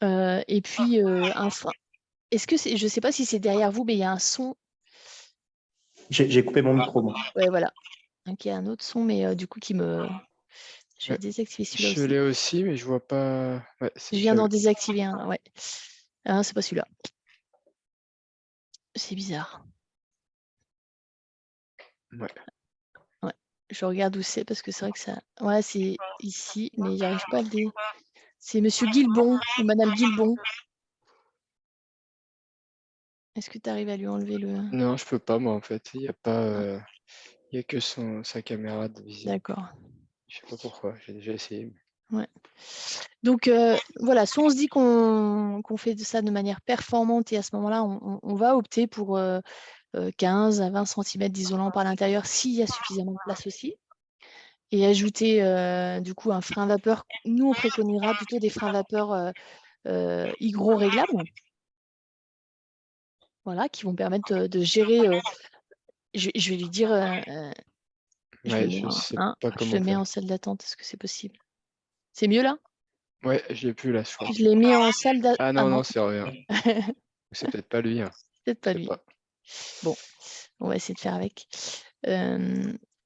Et puis, je ne sais pas si c'est derrière vous, mais il y a un son. j'ai coupé mon micro, moi. Ouais, voilà. Donc, il y a un autre son, mais du coup, je vais désactiver celui-là Je aussi. l'ai aussi, mais je vois pas. Ouais, Je viens d'en désactiver un, ouais. Ah, c'est pas celui-là. C'est bizarre. Ouais. Ouais. Je regarde où c'est parce que c'est vrai que ça. Ouais, c'est ici, mais il n'arrive pas à le dé. C'est Monsieur Guilbon ou Madame Guilbon. Est-ce que tu arrives à lui enlever le. Non, je peux pas, moi, en fait. Il n'y a pas. Il y a que sa caméra de vision. D'accord. Je sais pas pourquoi, j'ai déjà essayé. Ouais. Donc voilà, soit on se dit qu'on fait ça de manière performante et à ce moment-là, on va opter pour 15 à 20 cm d'isolant par l'intérieur s'il y a suffisamment de place aussi. Et ajouter du coup un frein vapeur. Nous, on préconisera plutôt des freins vapeur hygro-réglables. Voilà, qui vont permettre de gérer. Je vais lui dire. Je le Ouais, mets je sais pas je comment le mets faire. en salle d'attente. Est-ce que c'est possible? C'est mieux là? Ouais, je l'ai plus là, je crois. Je l'ai mis en salle d'attente. Ah Ah non, non, non, c'est rien. C'est peut-être pas lui. Hein. peut-être pas Je sais lui. pas. Bon, on va essayer de faire avec.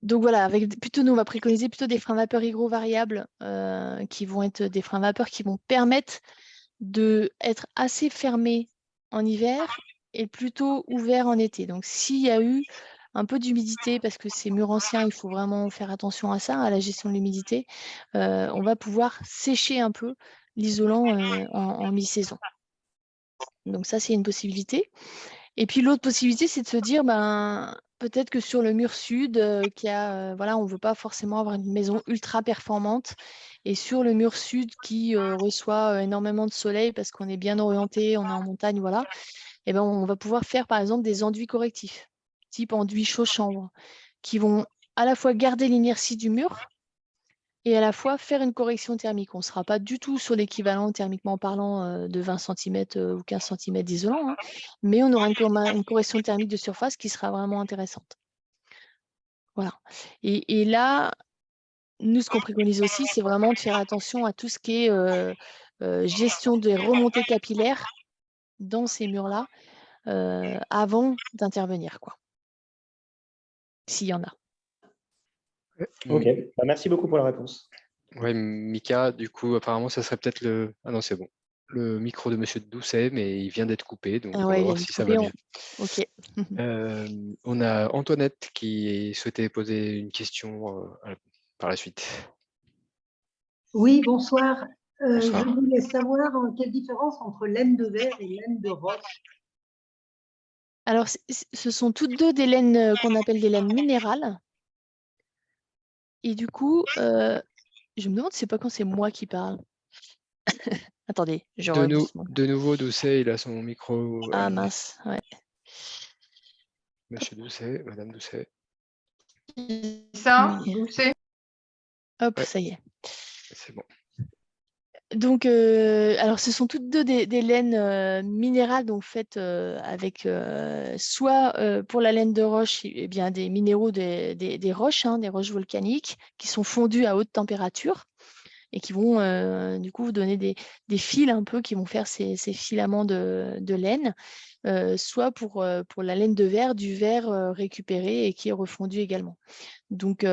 Donc voilà, nous, on va préconiser plutôt des freins vapeur hygro-variables qui vont être des freins vapeur qui vont permettre d'être assez fermés en hiver et plutôt ouverts en été. Donc s'il y a eu un peu d'humidité, parce que ces murs anciens, il faut vraiment faire attention à ça, à la gestion de l'humidité, on va pouvoir sécher un peu l'isolant en mi-saison. Donc ça, c'est une possibilité. Et puis l'autre possibilité, c'est de se dire, peut-être que sur le mur sud, on ne veut pas forcément avoir une maison ultra performante. Et sur le mur sud qui reçoit énormément de soleil parce qu'on est bien orienté, on est en montagne, voilà, et on va pouvoir faire par exemple des enduits correctifs, type enduits chaud-chambre, qui vont à la fois garder l'inertie du mur et à la fois faire une correction thermique. On ne sera pas du tout sur l'équivalent thermiquement parlant de 20 cm ou 15 cm d'isolant, hein, mais on aura une correction thermique de surface qui sera vraiment intéressante. Voilà. Et là, nous, ce qu'on préconise aussi, c'est vraiment de faire attention à tout ce qui est gestion des remontées capillaires dans ces murs-là avant d'intervenir, quoi. S'il y en a. Ok, merci beaucoup pour la réponse. Ouais, Mika, du coup, apparemment, ça serait peut-être le. Ah non, c'est bon. Le micro de Monsieur Doucet, mais il vient d'être coupé, donc Ah on va ouais, il voir vient si de ça va couper. mieux. Ok. On a Antoinette qui souhaitait poser une question par la suite. Oui, bonsoir. Bonsoir. Je voulais savoir quelle différence entre laine de verre et laine de roche. Alors, ce sont toutes deux des laines qu'on appelle des laines minérales. Et du coup, je me demande si c'est pas quand c'est moi qui parle. Attendez, je redoucement. De nouveau, Doucet, il a son micro. Ah mince, ouais. Monsieur Doucet, Madame Doucet. Ça, Oui. Doucet. Hop, Ouais. ça y est. C'est bon. Donc, alors ce sont toutes deux des laines minérales, donc faites avec soit pour la laine de roche, eh bien, des minéraux des roches, hein, des roches volcaniques qui sont fondues à haute température. et qui vont du coup donner des fils un peu qui vont faire ces filaments de laine, soit pour la laine de verre, du verre récupéré et qui est refondu également. Donc,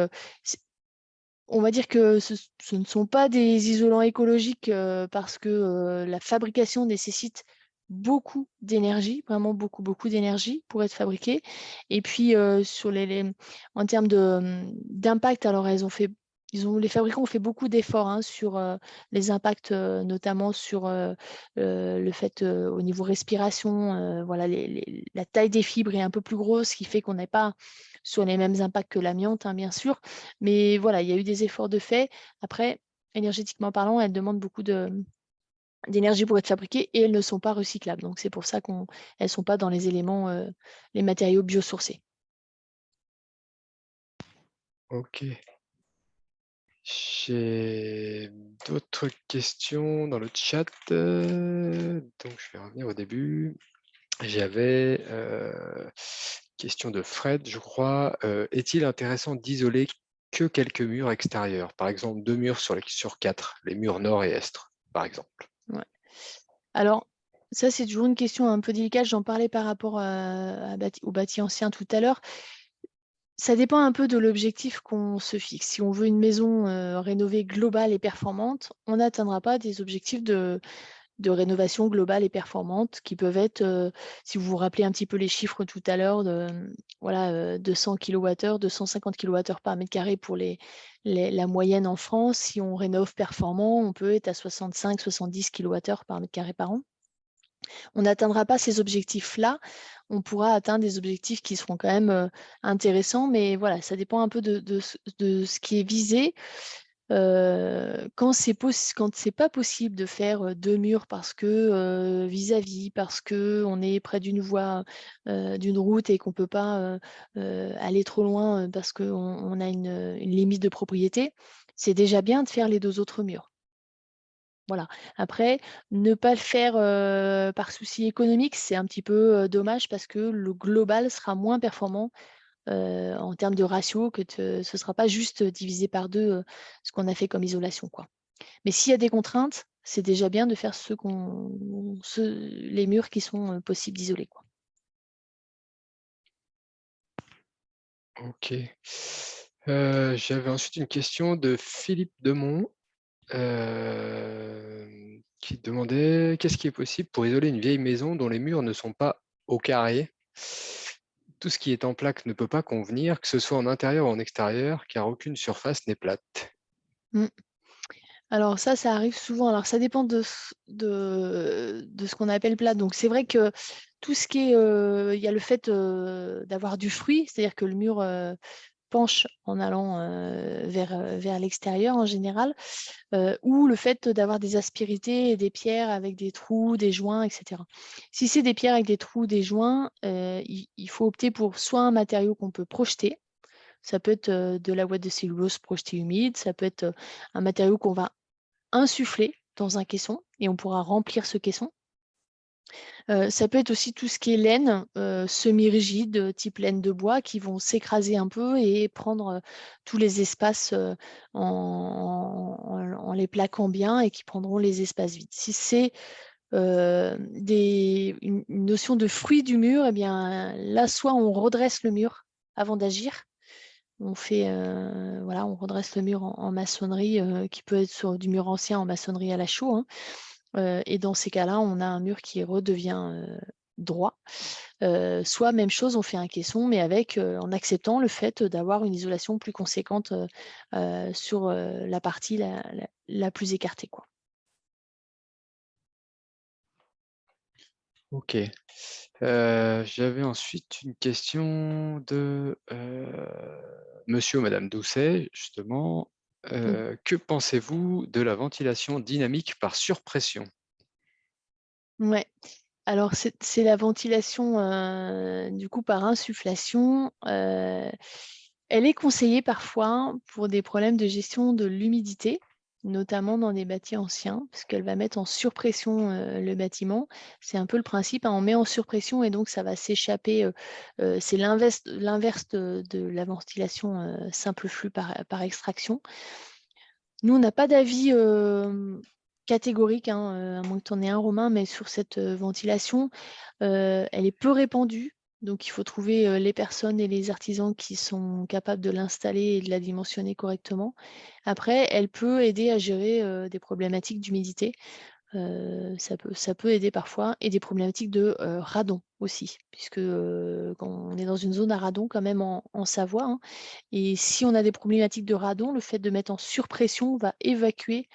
on va dire que ce ne sont pas des isolants écologiques parce que la fabrication nécessite beaucoup d'énergie, vraiment beaucoup, beaucoup d'énergie pour être fabriquée. Et puis, en termes d'impact, alors les fabricants ont fait beaucoup d'efforts sur les impacts, notamment sur le fait au niveau respiration, voilà, la taille des fibres est un peu plus grosse, ce qui fait qu'on n'est pas sur les mêmes impacts que l'amiante, bien sûr. Mais voilà, il y a eu des efforts de fait. Après, énergétiquement parlant, elles demandent beaucoup d'énergie pour être fabriquées et elles ne sont pas recyclables. Donc, c'est pour ça qu'elles ne sont pas dans les éléments, les matériaux biosourcés. Ok. J'ai d'autres questions dans le chat. Donc, je vais revenir au début. J'avais question de Fred, je crois. Est-il intéressant d'isoler que quelques murs extérieurs? Par exemple, 2 murs sur 4, les murs nord et est, par exemple. Ouais. Alors, ça, c'est toujours une question un peu délicate. J'en parlais par rapport au bâti ancien tout à l'heure. Ça dépend un peu de l'objectif qu'on se fixe. Si on veut une maison rénovée globale et performante, on n'atteindra pas des objectifs de rénovation globale et performante qui peuvent être, si vous vous rappelez un petit peu les chiffres tout à l'heure, voilà, 200 kWh, 250 kWh par mètre carré pour la moyenne en France. Si on rénove performant, on peut être à 65-70 kWh par mètre carré par an. On n'atteindra pas ces objectifs-là. On pourra atteindre des objectifs qui seront quand même intéressants, mais voilà, ça dépend un peu de ce qui est visé. Quand c'est pas possible de faire 2 murs parce que vis-à-vis, parce qu'on est près d'une voie, d'une route et qu'on peut pas aller trop loin parce qu'on a une limite de propriété, c'est déjà bien de faire les 2 autres murs. Voilà. Après, ne pas le faire par souci économique, c'est un petit peu dommage parce que le global sera moins performant en termes de ratio que ce ne sera pas juste divisé par 2 ce qu'on a fait comme isolation, quoi. Mais s'il y a des contraintes, c'est déjà bien de faire les murs qui sont possibles d'isoler, quoi. Ok. J'avais ensuite une question de Philippe Demont qui demandait qu'est-ce qui est possible pour isoler une vieille maison dont les murs ne sont pas au carré? Tout ce qui est en plaque ne peut pas convenir, que ce soit en intérieur ou en extérieur, car aucune surface n'est plate. Mmh. Alors ça arrive souvent. Alors ça dépend de ce qu'on appelle plat. Donc c'est vrai que tout ce qui est, il y a le fait d'avoir du fruit, c'est-à-dire que le mur penche en allant vers l'extérieur en général, ou le fait d'avoir des aspérités et des pierres avec des trous, des joints, etc. Si c'est des pierres avec des trous, des joints, il faut opter pour soit un matériau qu'on peut projeter. Ça peut être de la ouate de cellulose projetée humide, ça peut être un matériau qu'on va insuffler dans un caisson et on pourra remplir ce caisson. Ça peut être aussi tout ce qui est laine semi-rigide, type laine de bois, qui vont s'écraser un peu et prendre tous les espaces en les plaquant bien et qui prendront les espaces vides. Si c'est une notion de fruit du mur, eh bien là, soit on redresse le mur avant d'agir. On fait, voilà, on redresse le mur en maçonnerie, qui peut être sur du mur ancien en maçonnerie à la chaux, et dans ces cas-là, on a un mur qui redevient droit. Soit même chose, on fait un caisson, mais en acceptant le fait d'avoir une isolation plus conséquente sur la partie la plus écartée, quoi. Ok. J'avais ensuite une question de monsieur ou madame Doucet, justement. Que pensez-vous de la ventilation dynamique par surpression? Ouais. Alors c'est la ventilation du coup par insufflation. Elle est conseillée parfois pour des problèmes de gestion de l'humidité, notamment dans des bâtis anciens, parce qu'elle va mettre en surpression le bâtiment. C'est un peu le principe, on met en surpression et donc ça va s'échapper. C'est l'inverse de la ventilation simple flux par extraction. Nous, on n'a pas d'avis catégorique, hein, à moins que tu en aies un, Romain, mais sur cette ventilation, elle est peu répandue. Donc, il faut trouver les personnes et les artisans qui sont capables de l'installer et de la dimensionner correctement. Après, elle peut aider à gérer des problématiques d'humidité. Ça peut aider parfois, et des problématiques de radon aussi, puisque quand on est dans une zone à radon quand même en Savoie, hein, et si on a des problématiques de radon, le fait de mettre en surpression va évacuer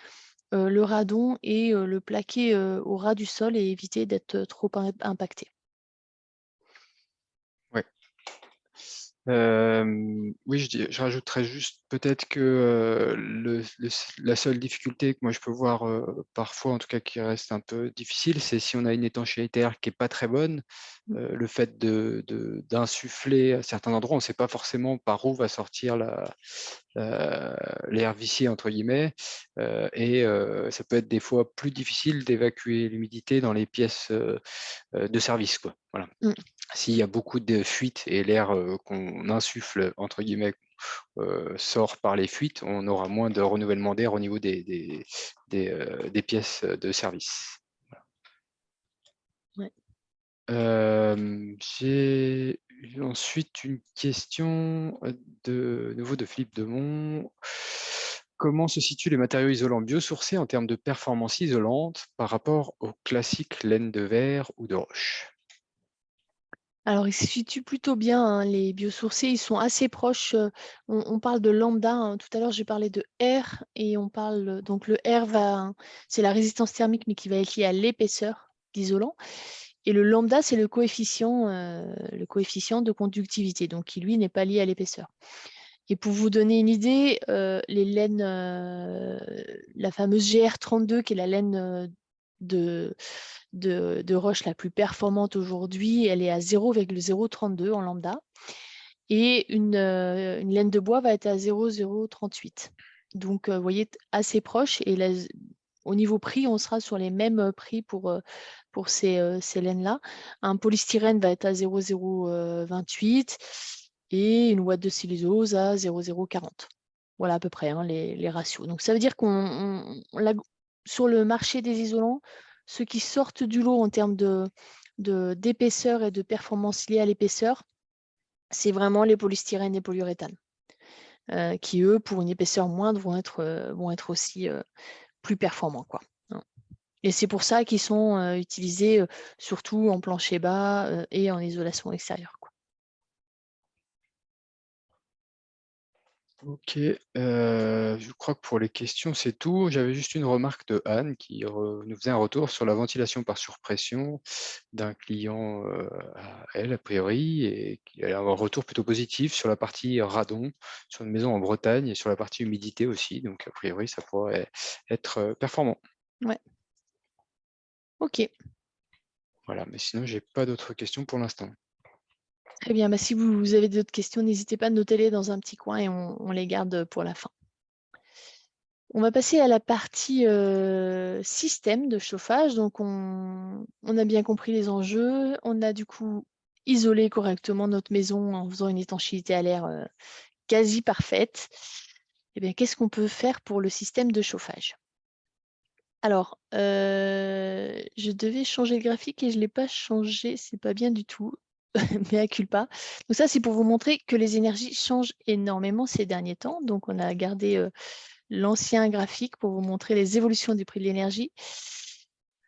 le radon et le plaquer au ras du sol et éviter d'être trop impacté. Ouais. Oui, je rajouterais juste peut-être que la seule difficulté que moi je peux voir parfois, en tout cas qui reste un peu difficile, c'est si on a une étanchéité air qui n'est pas très bonne, le fait d'insuffler à certains endroits, on ne sait pas forcément par où va sortir l'air vicié, entre guillemets, et ça peut être des fois plus difficile d'évacuer l'humidité dans les pièces de service, quoi. Voilà. Mmh. S'il y a beaucoup de fuites et l'air qu'on insuffle, entre guillemets, sort par les fuites, on aura moins de renouvellement d'air au niveau des pièces de service. Ouais. J'ai ensuite une question de nouveau de Philippe Demont. Comment se situent les matériaux isolants biosourcés en termes de performance isolante par rapport aux classiques laine de verre ou de roche? Alors, ils se situent plutôt bien, hein, les biosourcés, ils sont assez proches. On parle de lambda, hein. Tout à l'heure, j'ai parlé de R, et on parle, donc le R c'est la résistance thermique, mais qui va être liée à l'épaisseur d'isolant. Et le lambda, c'est le coefficient de conductivité, donc qui, lui, n'est pas lié à l'épaisseur. Et pour vous donner une idée, les laines, la fameuse GR32, qui est la laine de roche la plus performante aujourd'hui, elle est à 0,032 en lambda. Et une laine de bois va être à 0,038. Donc, vous voyez, assez proche. Et au niveau prix, on sera sur les mêmes prix pour ces laines-là. Un polystyrène va être à 0,028 et une ouate de cellulose à 0,040. Voilà à peu près, hein, les ratios. Donc, ça veut dire sur le marché des isolants, ceux qui sortent du lot en termes d'épaisseur et de performance liée à l'épaisseur, c'est vraiment les polystyrènes et polyuréthanes, qui, eux, pour une épaisseur moindre, vont être aussi plus performants, quoi, hein. Et c'est pour ça qu'ils sont utilisés surtout en plancher bas et en isolation extérieure, quoi. Ok, je crois que pour les questions, c'est tout. J'avais juste une remarque de Anne qui nous faisait un retour sur la ventilation par surpression d'un client à elle, a priori, et qui a un retour plutôt positif sur la partie radon, sur une maison en Bretagne, et sur la partie humidité aussi. Donc, a priori, ça pourrait être performant. Ouais. Ok, Voilà, mais sinon, j'ai pas d'autres questions pour l'instant. très bien. Bah, si vous avez d'autres questions, n'hésitez pas à noter-les dans un petit coin et on les garde pour la fin. On va passer à la partie système de chauffage. Donc, on a bien compris les enjeux. On a du coup isolé correctement notre maison en faisant une étanchéité à l'air quasi parfaite. Eh bien, qu'est-ce qu'on peut faire pour le système de chauffage? Alors, je devais changer le graphique et je ne l'ai pas changé. C'est pas bien du tout. Mea culpa. Donc ça, c'est pour vous montrer que les énergies changent énormément ces derniers temps. Donc, on a gardé l'ancien graphique pour vous montrer les évolutions du prix de l'énergie.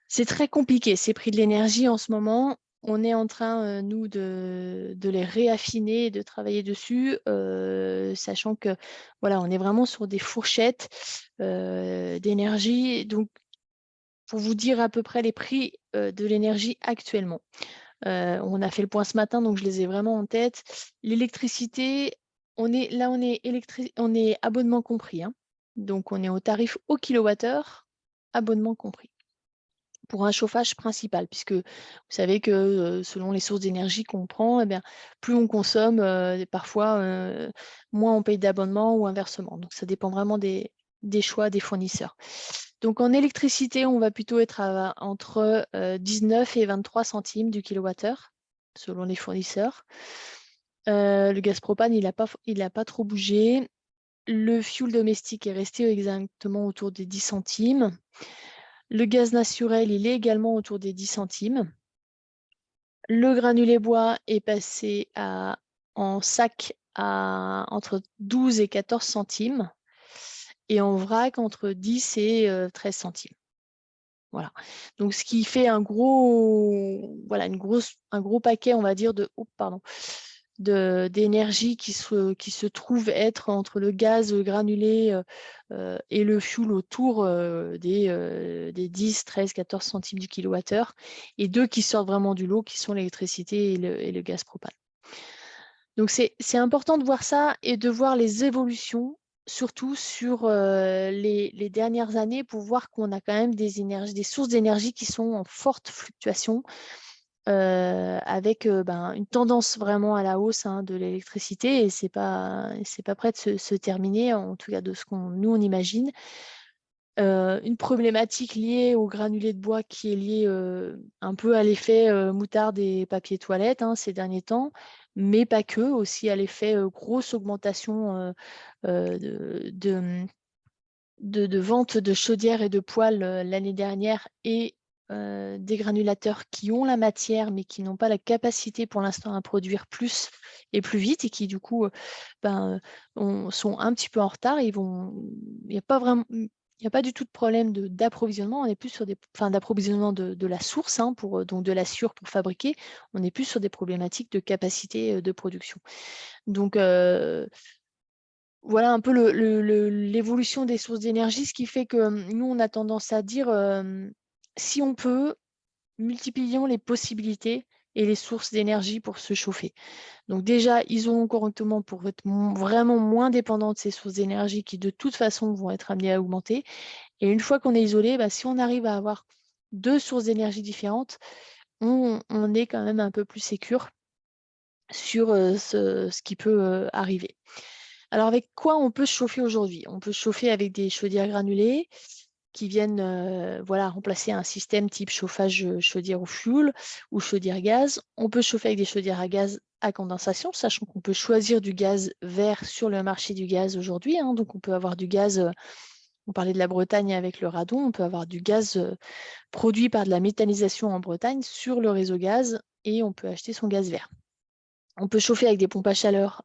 C'est très compliqué, ces prix de l'énergie en ce moment. On est en train, nous, de les réaffiner et de travailler dessus, sachant que voilà, on est vraiment sur des fourchettes d'énergie. Donc, pour vous dire à peu près les prix de l'énergie actuellement. On a fait le point ce matin, donc je les ai vraiment en tête. L'électricité, on est abonnement compris, hein. Donc, on est au tarif au kilowattheure, abonnement compris, pour un chauffage principal, puisque vous savez que selon les sources d'énergie qu'on prend, eh bien, plus on consomme, parfois moins on paye d'abonnement ou inversement. Donc, ça dépend vraiment des choix des fournisseurs. Donc, en électricité, on va plutôt être entre 19 et 23 centimes du kilowattheure, selon les fournisseurs. Le gaz propane, il n'a pas trop bougé. le fioul domestique est resté exactement autour des 10 centimes. Le gaz naturel, il est également autour des 10 centimes. Le granulé bois est passé en sac à entre 12 et 14 centimes et en vrac entre 10 et 13 centimes. Voilà. Donc, ce qui fait un gros paquet, on va dire, d'énergie qui se trouve être entre le gaz granulé et le fioul autour des 10, 13, 14 centimes du kilowattheure, et deux qui sortent vraiment du lot, qui sont l'électricité et le gaz propane. Donc, c'est important de voir ça et de voir les évolutions, surtout sur les dernières années, pour voir qu'on a quand même des sources d'énergie qui sont en forte fluctuation, avec une tendance vraiment à la hausse de l'électricité, et c'est pas prêt de se terminer, en tout cas de ce nous on imagine. Une problématique liée au granulé de bois qui est liée un peu à l'effet moutarde et papier toilette ces derniers temps, mais pas que, aussi à l'effet grosse augmentation de vente de chaudières et de poêles l'année dernière, et des granulateurs qui ont la matière mais qui n'ont pas la capacité pour l'instant à produire plus et plus vite, et qui du coup sont un petit peu en retard. Il n'y a pas vraiment, il n'y a pas du tout de problème d'approvisionnement. On est plus sur d'approvisionnement de la source, donc de la sûre pour fabriquer. On est plus sur des problématiques de capacité de production. Donc voilà un peu l'évolution des sources d'énergie, ce qui fait que nous, on a tendance à dire, si on peut, multiplions les possibilités et les sources d'énergie pour se chauffer. Donc déjà, isolons correctement pour être vraiment moins dépendant de ces sources d'énergie qui, de toute façon, vont être amenées à augmenter. Et une fois qu'on est isolé, si on arrive à avoir deux sources d'énergie différentes, on est quand même un peu plus sécure sur ce qui peut arriver. Alors, avec quoi on peut se chauffer aujourd'hui? On peut se chauffer avec des chaudières granulées qui viennent remplacer un système type chauffage chaudière au fioul ou chaudière gaz. On peut chauffer avec des chaudières à gaz à condensation, sachant qu'on peut choisir du gaz vert sur le marché du gaz aujourd'hui. Donc, on peut avoir du gaz, on parlait de la Bretagne avec le radon, on peut avoir du gaz produit par de la méthanisation en Bretagne sur le réseau gaz, et on peut acheter son gaz vert. On peut chauffer avec des pompes à chaleur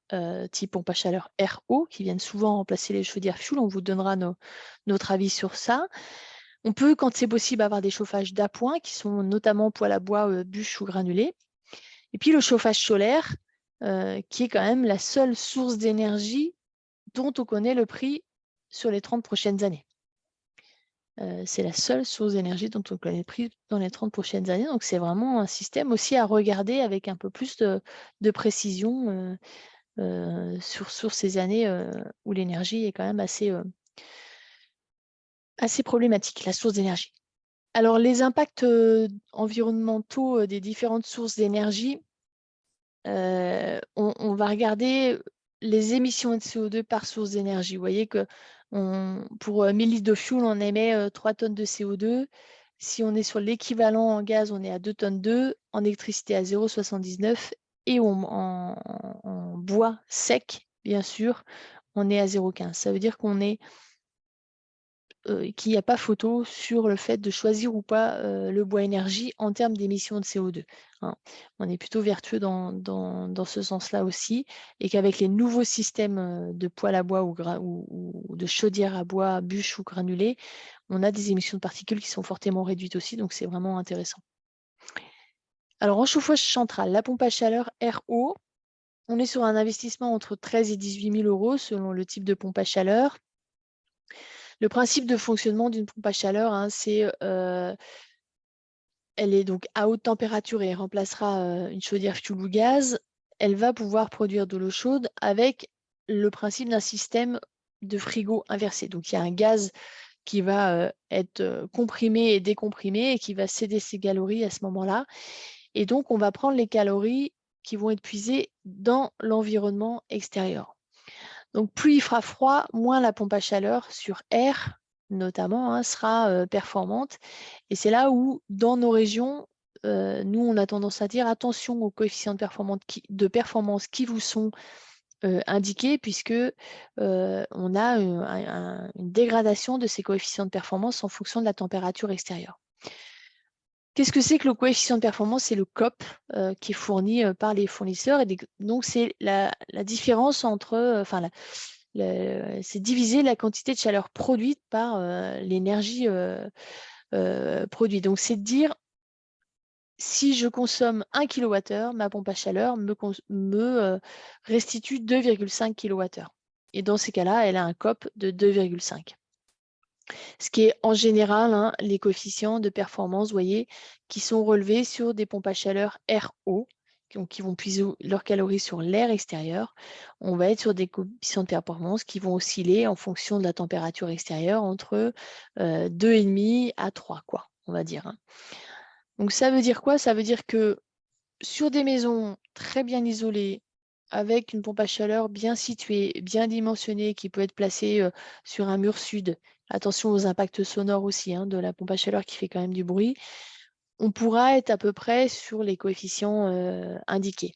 type pompe à chaleur RO qui viennent souvent remplacer les chaudières fuel. On vous donnera notre avis sur ça. On peut, quand c'est possible, avoir des chauffages d'appoint qui sont notamment poêle à bois, bûche ou granulé. Et puis le chauffage solaire qui est quand même la seule source d'énergie dont on connaît le prix sur les 30 prochaines années. C'est la seule source d'énergie dont on connaît le prix dans les 30 prochaines années. Donc, c'est vraiment un système aussi à regarder avec un peu plus de précision sur ces années où l'énergie est quand même assez problématique, la source d'énergie. Alors, les impacts environnementaux des différentes sources d'énergie, on va regarder les émissions de CO2 par source d'énergie. Vous voyez que pour 1000 litres de fuel, on émet 3 tonnes de CO2. Si on est sur l'équivalent en gaz, on est à 2 tonnes 2, en électricité à 0,79, et en bois sec, bien sûr, on est à 0,15. Ça veut dire qu'il n'y a pas photo sur le fait de choisir ou pas le bois énergie en termes d'émissions de CO2. On est plutôt vertueux dans ce sens-là aussi, et qu'avec les nouveaux systèmes de poêle à bois ou de chaudière à bois, bûche ou granulé, on a des émissions de particules qui sont fortement réduites aussi, donc c'est vraiment intéressant. Alors, en chauffage central, la pompe à chaleur RO, on est sur un investissement entre 13 000 et 18 000 euros selon le type de pompe à chaleur. Le principe de fonctionnement d'une pompe à chaleur, c'est elle est donc à haute température et elle remplacera une chaudière fuel ou gaz. Elle va pouvoir produire de l'eau chaude avec le principe d'un système de frigo inversé. Donc, il y a un gaz qui va être comprimé et décomprimé et qui va céder ses calories à ce moment-là. Et donc, on va prendre les calories qui vont être puisées dans l'environnement extérieur. Donc, plus il fera froid, moins la pompe à chaleur sur air, notamment, sera performante. Et c'est là où, dans nos régions, nous, on a tendance à dire attention aux coefficients de performance qui vous sont indiqué puisque on a une dégradation de ces coefficients de performance en fonction de la température extérieure. Qu'est-ce que c'est que le coefficient de performance? C'est le COP qui est fourni par les fournisseurs. Et donc, c'est la différence entre, c'est diviser la quantité de chaleur produite par l'énergie produite. Donc, c'est de dire, si je consomme 1 kWh, ma pompe à chaleur me restitue 2,5 kWh. Et dans ces cas-là, elle a un COP de 2,5. Ce qui est en général les coefficients de performance, vous voyez, qui sont relevés sur des pompes à chaleur RO, donc qui vont puiser leurs calories sur l'air extérieur. On va être sur des coefficients de performance qui vont osciller en fonction de la température extérieure entre 2,5 à 3, quoi, on va dire. Donc ça veut dire quoi? Ça veut dire que sur des maisons très bien isolées, avec une pompe à chaleur bien située, bien dimensionnée, qui peut être placée sur un mur sud, attention aux impacts sonores aussi de la pompe à chaleur qui fait quand même du bruit, on pourra être à peu près sur les coefficients indiqués.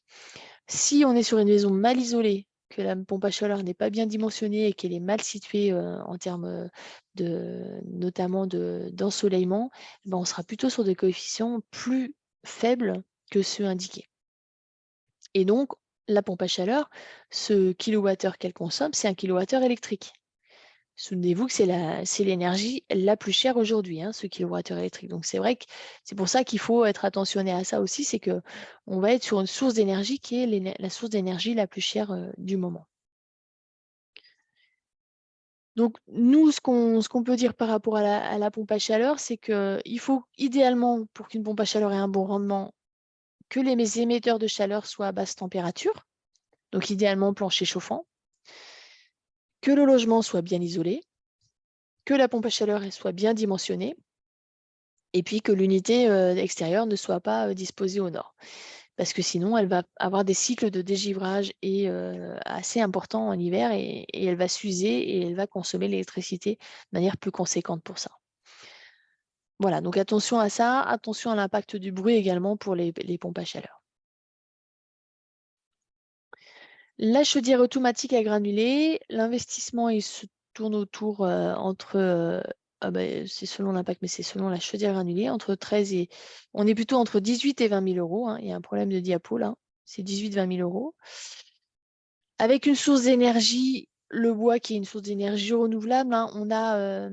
Si on est sur une maison mal isolée, que la pompe à chaleur n'est pas bien dimensionnée et qu'elle est mal située en termes notamment d'ensoleillement, on sera plutôt sur des coefficients plus faibles que ceux indiqués. Et donc, la pompe à chaleur, ce kilowattheure qu'elle consomme, c'est un kilowattheure électrique. Souvenez-vous que c'est l'énergie la plus chère aujourd'hui, ce kilowattheure électrique. Donc, c'est vrai que c'est pour ça qu'il faut être attentionné à ça aussi, c'est qu'on va être sur une source d'énergie qui est la source d'énergie la plus chère du moment. Donc, nous, ce qu'on peut dire par rapport à la pompe à chaleur, c'est qu'il faut idéalement, pour qu'une pompe à chaleur ait un bon rendement, que les émetteurs de chaleur soient à basse température, donc idéalement plancher chauffant, que le logement soit bien isolé, que la pompe à chaleur soit bien dimensionnée, et puis que l'unité extérieure ne soit pas disposée au nord. Parce que sinon, elle va avoir des cycles de dégivrage assez importants en hiver et elle va s'user et elle va consommer l'électricité de manière plus conséquente pour ça. Voilà, donc attention à ça, attention à l'impact du bruit également pour les pompes à chaleur. La chaudière automatique à granulés, l'investissement, il se tourne autour entre, c'est selon l'impact, mais c'est selon la chaudière granulée, entre 13 et, on est plutôt entre 18 et 20 000 euros. Il y a un problème de diapo là, c'est 18-20 000 euros. Avec une source d'énergie, le bois qui est une source d'énergie renouvelable, on n'a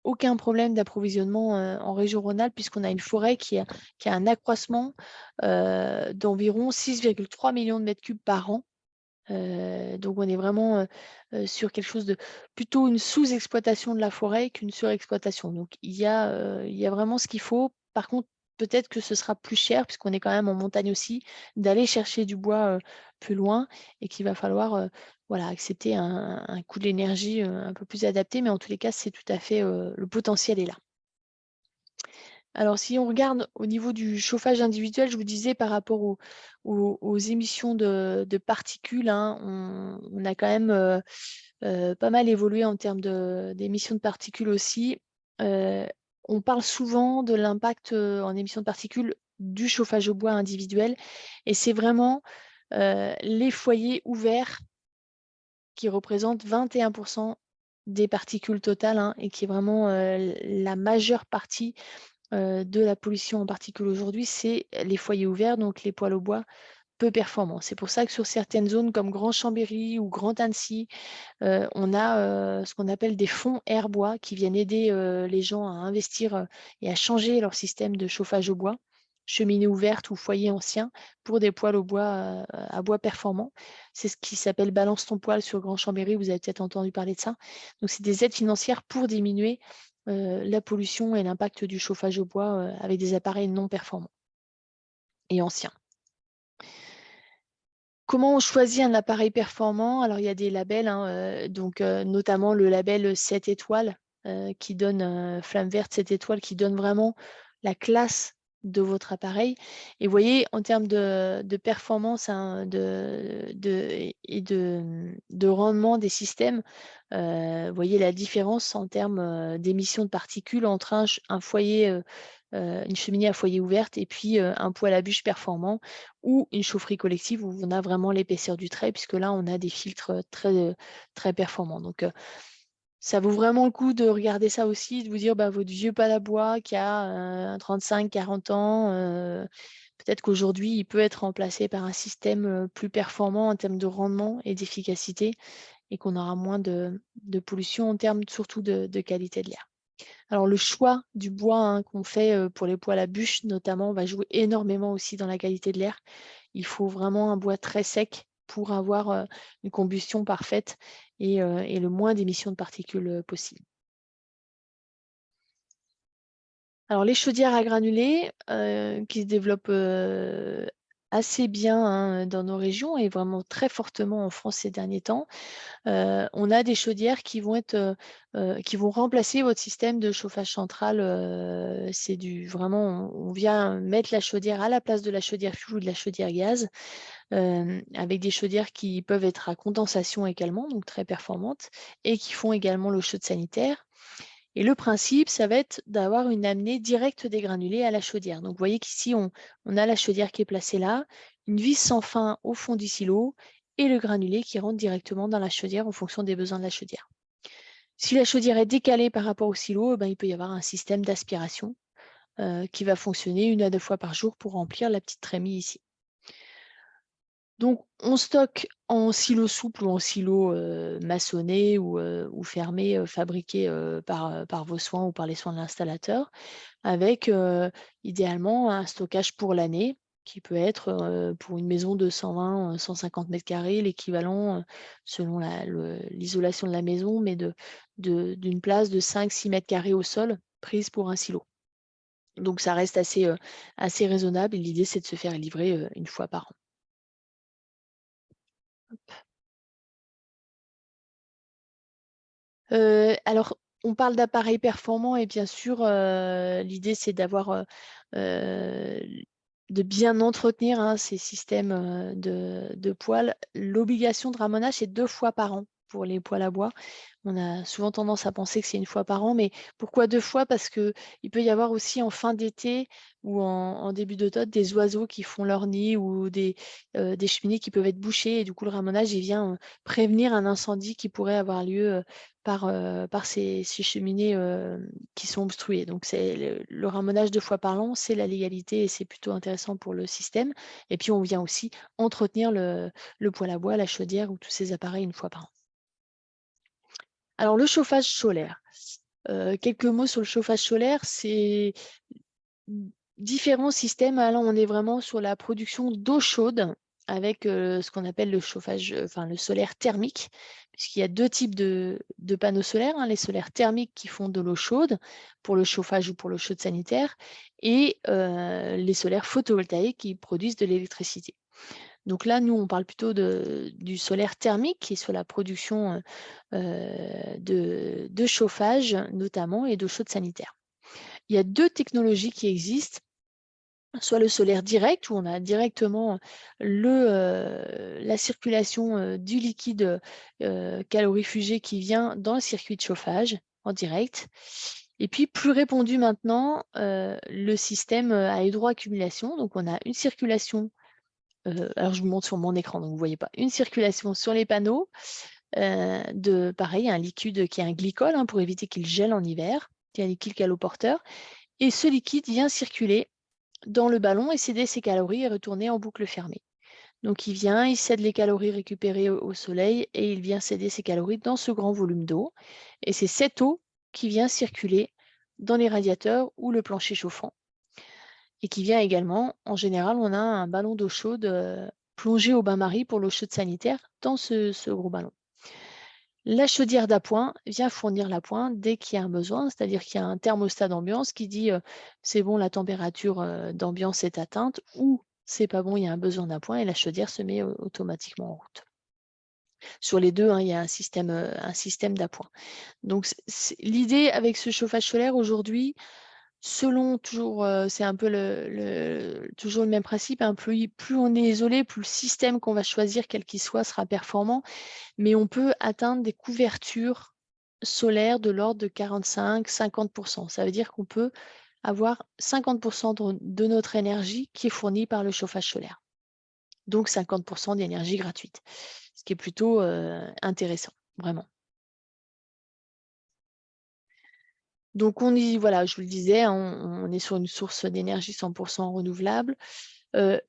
aucun problème d'approvisionnement en région Rhône-Alpes puisqu'on a une forêt qui a un accroissement d'environ 6,3 millions de mètres cubes par an. Donc on est vraiment sur quelque chose de plutôt une sous-exploitation de la forêt qu'une surexploitation. Donc il y a vraiment ce qu'il faut. Par contre, peut-être que ce sera plus cher, puisqu'on est quand même en montagne aussi, d'aller chercher du bois plus loin et qu'il va falloir accepter un coût de l'énergie un peu plus adapté. Mais en tous les cas, c'est tout à fait le potentiel est là. Alors, si on regarde au niveau du chauffage individuel, je vous disais par rapport aux émissions de particules, on a quand même pas mal évolué en termes d'émissions de particules aussi. On parle souvent de l'impact en émissions de particules du chauffage au bois individuel et c'est vraiment les foyers ouverts qui représentent 21% des particules totales et qui est vraiment la majeure partie de la pollution en particules aujourd'hui, c'est les foyers ouverts, donc les poêles au bois peu performants. C'est pour ça que sur certaines zones comme Grand Chambéry ou Grand Annecy, on a ce qu'on appelle des fonds air-bois qui viennent aider les gens à investir et à changer leur système de chauffage au bois, cheminée ouverte ou foyer ancien, pour des poêles au bois à bois performants. C'est ce qui s'appelle Balance ton poêle sur Grand Chambéry, vous avez peut-être entendu parler de ça. Donc c'est des aides financières pour diminuer la pollution et l'impact du chauffage au bois avec des appareils non performants et anciens. Comment on choisit un appareil performant? Alors, il y a des labels, notamment le label 7 étoiles qui donne Flamme Verte 7 étoiles, qui donne vraiment la classe de votre appareil. Et vous voyez, en termes de performance et de rendement des systèmes, vous voyez la différence en termes d'émissions de particules entre un foyer une cheminée à foyer ouverte et puis un poêle à bûche performant ou une chaufferie collective où on a vraiment l'épaisseur du trait, puisque là, on a des filtres très performants. Donc, ça vaut vraiment le coup de regarder ça aussi, de vous dire votre vieux pâle à bois qui a 35-40 ans, peut-être qu'aujourd'hui, il peut être remplacé par un système plus performant en termes de rendement et d'efficacité et qu'on aura moins de pollution en termes surtout de qualité de l'air. Alors, le choix du bois qu'on fait pour les poêles à bûche, notamment, va jouer énormément aussi dans la qualité de l'air. Il faut vraiment un bois très sec pour avoir une combustion parfaite et le moins d'émissions de particules possible. Alors, les chaudières à granulés qui se développent assez bien dans nos régions et vraiment très fortement en France ces derniers temps. On a des chaudières qui vont remplacer votre système de chauffage central. C'est vraiment, on vient mettre la chaudière à la place de la chaudière fuel ou de la chaudière gaz, avec des chaudières qui peuvent être à condensation également, donc très performantes, et qui font également l'eau chaude sanitaire. Et le principe, ça va être d'avoir une amenée directe des granulés à la chaudière. Donc, vous voyez qu'ici, on a la chaudière qui est placée là, une vis sans fin au fond du silo et le granulé qui rentre directement dans la chaudière en fonction des besoins de la chaudière. Si la chaudière est décalée par rapport au silo, il peut y avoir un système d'aspiration qui va fonctionner 1 à 2 fois par jour pour remplir la petite trémie ici. Donc, on stocke en silo souple ou en silo maçonné ou fermé, fabriqué par vos soins ou par les soins de l'installateur, avec idéalement un stockage pour l'année qui peut être pour une maison de 120-150 mètres carrés, l'équivalent selon l'isolation de la maison, mais d'une place de 5-6 mètres carrés au sol prise pour un silo. Donc, ça reste assez raisonnable et l'idée, c'est de se faire livrer 1 fois par an. Alors, on parle d'appareils performants et bien sûr, l'idée, c'est d'avoir, de bien entretenir ces systèmes de poêles. L'obligation de ramonage, c'est 2 fois par an pour les poêles à bois. On a souvent tendance à penser que c'est 1 fois par an, mais pourquoi 2 fois? Parce qu'il peut y avoir aussi en fin d'été ou en début d'automne des oiseaux qui font leur nid ou des cheminées qui peuvent être bouchées et du coup, le ramonage, il vient prévenir un incendie qui pourrait avoir lieu par ces cheminées qui sont obstruées. Donc, c'est le ramonage 2 fois par an, c'est la légalité et c'est plutôt intéressant pour le système. Et puis, on vient aussi entretenir le poêle à bois, la chaudière ou tous ces appareils 1 fois par an. Alors, le chauffage solaire. Quelques mots sur le chauffage solaire, c'est différents systèmes. Là, on est vraiment sur la production d'eau chaude avec ce qu'on appelle le chauffage, le solaire thermique, puisqu'il y a 2 types de panneaux solaires, les solaires thermiques qui font de l'eau chaude pour le chauffage ou pour l'eau chaude sanitaire, et les solaires photovoltaïques qui produisent de l'électricité. Donc là, nous, on parle plutôt du solaire thermique qui est sur la production de chauffage notamment et d'eau chaude sanitaire. Il y a 2 technologies qui existent, soit le solaire direct où on a directement la circulation du liquide calorifugé qui vient dans le circuit de chauffage en direct. Et puis plus répandu maintenant, le système à hydroaccumulation. Donc on a une circulation, alors je vous montre sur mon écran, donc vous ne voyez pas, une circulation sur les panneaux pareil, un liquide qui est un glycol pour éviter qu'il gèle en hiver, qui est un liquide caloporteur. Et ce liquide vient circuler dans le ballon et céder ses calories et retourner en boucle fermée. Donc il vient, il cède les calories récupérées au soleil et il vient céder ses calories dans ce grand volume d'eau. Et c'est cette eau qui vient circuler dans les radiateurs ou le plancher chauffant. Et qui vient également, en général, on a un ballon d'eau chaude plongé au bain-marie pour l'eau chaude sanitaire dans ce gros ballon. La chaudière d'appoint vient fournir l'appoint dès qu'il y a un besoin, c'est-à-dire qu'il y a un thermostat d'ambiance qui dit c'est bon, la température d'ambiance est atteinte, ou c'est pas bon, il y a un besoin d'appoint et la chaudière se met automatiquement en route. Sur les deux, il y a un système d'appoint. Donc l'idée avec ce chauffage solaire aujourd'hui, selon toujours, c'est un peu toujours le même principe, plus on est isolé, plus le système qu'on va choisir, quel qu'il soit, sera performant. Mais on peut atteindre des couvertures solaires de l'ordre de 45-50%. Ça veut dire qu'on peut avoir 50% de notre énergie qui est fournie par le chauffage solaire. Donc 50% d'énergie gratuite, ce qui est plutôt intéressant, vraiment. Donc voilà, je vous le disais, on est sur une source d'énergie 100% renouvelable.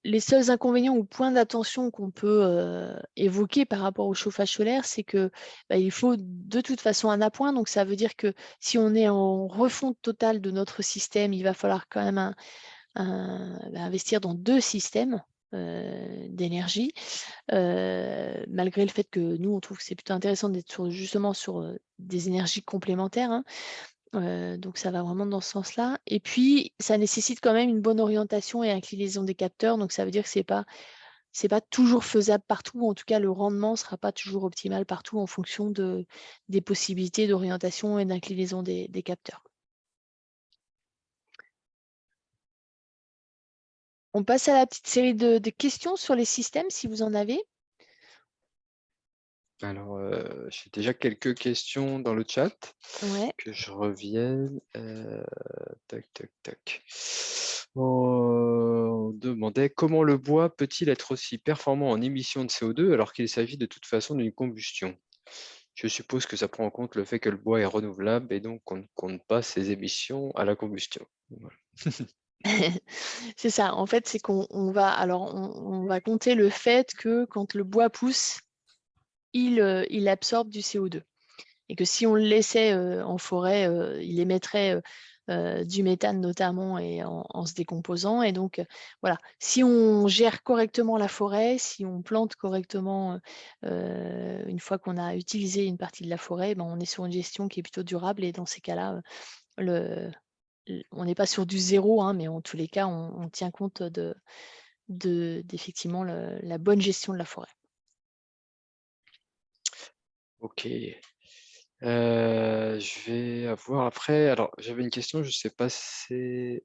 Les seuls inconvénients ou points d'attention qu'on peut évoquer par rapport au chauffage solaire, c'est que il faut de toute façon un appoint. Donc ça veut dire que si on est en refonte totale de notre système, il va falloir quand même investir dans 2 systèmes d'énergie. Malgré le fait que nous, on trouve que c'est plutôt intéressant d'être justement sur des énergies complémentaires, hein. Donc ça va vraiment dans ce sens-là. Et puis, ça nécessite quand même une bonne orientation et inclinaison des capteurs. Donc ça veut dire que c'est pas toujours faisable partout. En tout cas, le rendement ne sera pas toujours optimal partout en fonction des possibilités d'orientation et d'inclinaison des capteurs. On passe à la petite série de questions sur les systèmes, si vous en avez. Alors, j'ai déjà quelques questions dans le chat. Ouais. Que je revienne. Tac, tac, tac. On demandait comment le bois peut-il être aussi performant en émission de CO2 alors qu'il s'agit de toute façon d'une combustion? Je suppose que ça prend en compte le fait que le bois est renouvelable et donc on ne compte pas ses émissions à la combustion. Voilà. C'est ça. En fait, c'est on va compter le fait que quand le bois pousse, il absorbe du CO2. Et que si on le laissait en forêt, il émettrait du méthane notamment et en se décomposant. Et donc, voilà, si on gère correctement la forêt, si on plante correctement une fois qu'on a utilisé une partie de la forêt, on est sur une gestion qui est plutôt durable. Et dans ces cas-là, on n'est pas sur du zéro, hein, mais en tous les cas, on tient compte d'effectivement la bonne gestion de la forêt. Ok. Je vais avoir après. Alors, j'avais une question, je ne sais pas si c'est.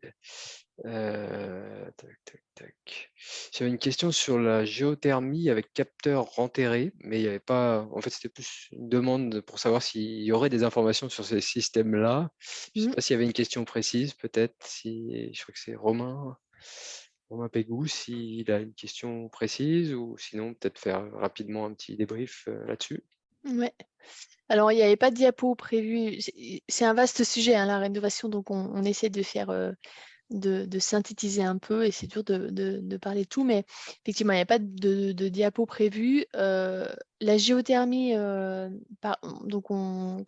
Tac, tac, tac. J'avais une question sur la géothermie avec capteur enterré, mais il n'y avait pas. En fait, c'était plus une demande pour savoir s'il y aurait des informations sur ces systèmes-là. Je ne sais Mmh. pas s'il y avait une question précise, peut-être. Je crois que c'est Romain Pégou, s'il a une question précise, ou sinon, peut-être faire rapidement un petit débrief là-dessus. Ouais. Alors, il n'y avait pas de diapo prévu. C'est un vaste sujet, hein, la rénovation, donc on essaie de faire, de synthétiser un peu, et c'est dur de parler de tout, mais effectivement, il n'y a pas de diapo prévu. La géothermie, donc on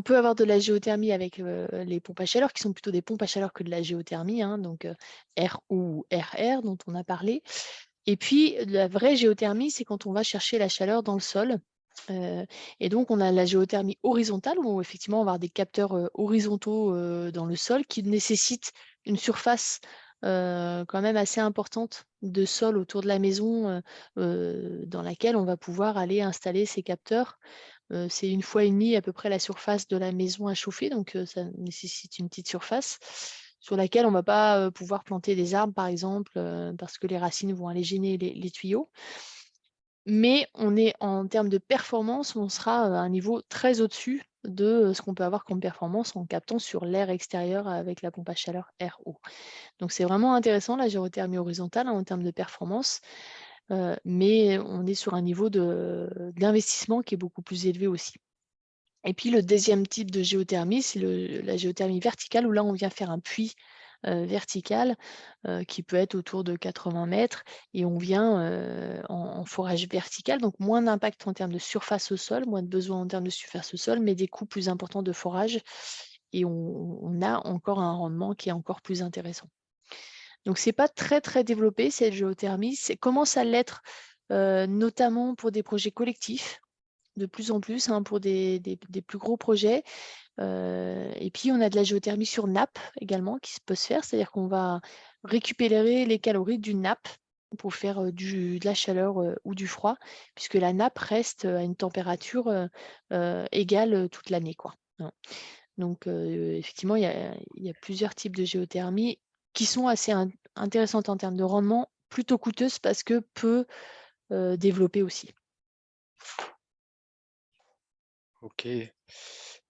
peut avoir de la géothermie avec les pompes à chaleur, qui sont plutôt des pompes à chaleur que de la géothermie, hein, donc RO ou RR dont on a parlé. Et puis, la vraie géothermie, c'est quand on va chercher la chaleur dans le sol. Et donc, on a la géothermie horizontale où effectivement, on va avoir des capteurs horizontaux dans le sol qui nécessitent une surface quand même assez importante de sol autour de la maison dans laquelle on va pouvoir aller installer ces capteurs. C'est 1,5 fois à peu près la surface de la maison à chauffer, donc ça nécessite une petite surface sur laquelle on ne va pas pouvoir planter des arbres, par exemple, parce que les racines vont aller gêner les tuyaux. Mais on est en termes de performance, on sera à un niveau très au-dessus de ce qu'on peut avoir comme performance en captant sur l'air extérieur avec la pompe à chaleur RO. Donc c'est vraiment intéressant la géothermie horizontale, hein, en termes de performance, mais on est sur un niveau d'investissement qui est beaucoup plus élevé aussi. Et puis le deuxième type de géothermie, c'est la géothermie verticale, où là on vient faire un puits vertical qui peut être autour de 80 mètres, et on vient en forage vertical, donc moins d'impact en termes de surface au sol, moins de besoin en termes de surface au sol, mais des coûts plus importants de forage, et on a encore un rendement qui est encore plus intéressant. Donc c'est pas très très développé cette géothermie, commence à l'être notamment pour des projets collectifs, de plus en plus, hein, pour des plus gros projets. Et puis, on a de la géothermie sur nappe également qui peut se faire, c'est-à-dire qu'on va récupérer les calories d'une nappe pour faire de la chaleur ou du froid, puisque la nappe reste à une température égale toute l'année, quoi. Hein. Donc, effectivement, il y a plusieurs types de géothermie qui sont assez intéressantes en termes de rendement, plutôt coûteuses parce que peu développées aussi. Ok.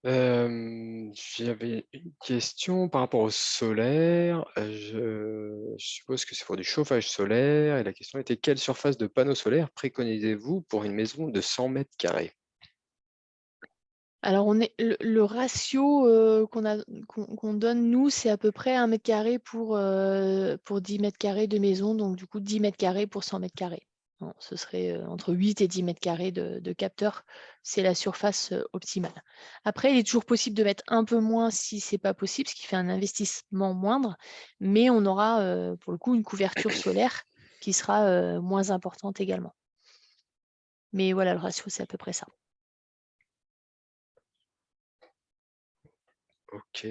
J'avais une question par rapport au solaire. Je suppose que c'est pour du chauffage solaire et la question était: quelle surface de panneaux solaires préconisez-vous pour une maison de 100 mètres carrés? Alors, le ratio qu'on donne, nous, c'est à peu près 1 mètre carré pour 10 mètres carrés de maison. Donc, du coup, 10 mètres carrés pour 100 mètres carrés. Bon, ce serait entre 8 et 10 mètres carrés de capteurs. C'est la surface optimale. Après, il est toujours possible de mettre un peu moins si ce n'est pas possible, ce qui fait un investissement moindre. Mais on aura, pour le coup, une couverture solaire qui sera moins importante également. Mais voilà, le ratio, c'est à peu près ça. Ok,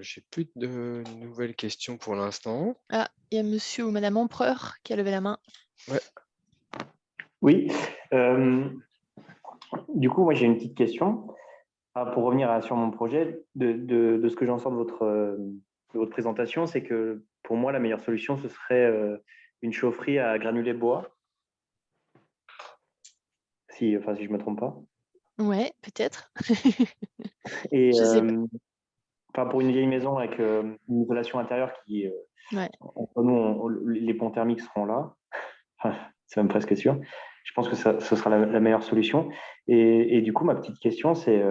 j'ai plus de nouvelles questions pour l'instant. Ah, il y a monsieur ou madame Empereur qui a levé la main. Ouais. Oui. Du coup, moi, j'ai une petite question. Pour revenir sur mon projet, de ce que j'en sors de votre présentation, c'est que pour moi, la meilleure solution, ce serait une chaufferie à granulés de bois, si je ne me trompe pas. Ouais, peut-être. Et Je sais pas. pour une vieille maison avec une isolation intérieure qui, Ouais. entre nous, les ponts thermiques seront là. C'est même presque sûr. Je pense que ce sera la meilleure solution. Et du coup, ma petite question, c'est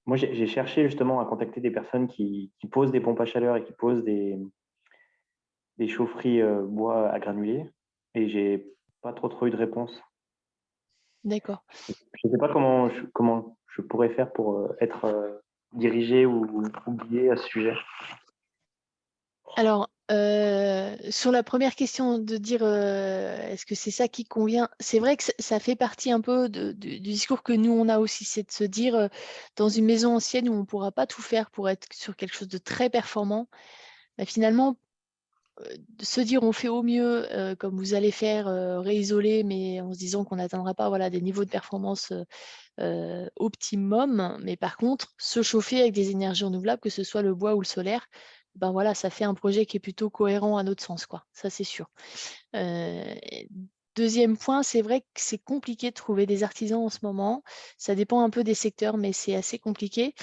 moi, j'ai cherché justement à contacter des personnes qui posent des pompes à chaleur et qui posent des chaufferies bois à granulés et j'ai pas trop eu de réponse. D'accord. Je ne sais pas comment je pourrais faire pour être dirigé ou guidé à ce sujet. Alors, sur la première question de dire est-ce que c'est ça qui convient, c'est vrai que ça fait partie un peu du discours que nous, on a aussi, c'est de se dire dans une maison ancienne où on ne pourra pas tout faire pour être sur quelque chose de très performant, bah, finalement, de se dire on fait au mieux, comme vous allez faire, réisoler, mais en se disant qu'on n'atteindra pas voilà, des niveaux de performance optimum. Mais par contre, se chauffer avec des énergies renouvelables, que ce soit le bois ou le solaire, ben voilà, ça fait un projet qui est plutôt cohérent à notre sens, quoi. Ça, c'est sûr. Deuxième point, c'est vrai que c'est compliqué de trouver des artisans en ce moment. Ça dépend un peu des secteurs, mais c'est assez compliqué.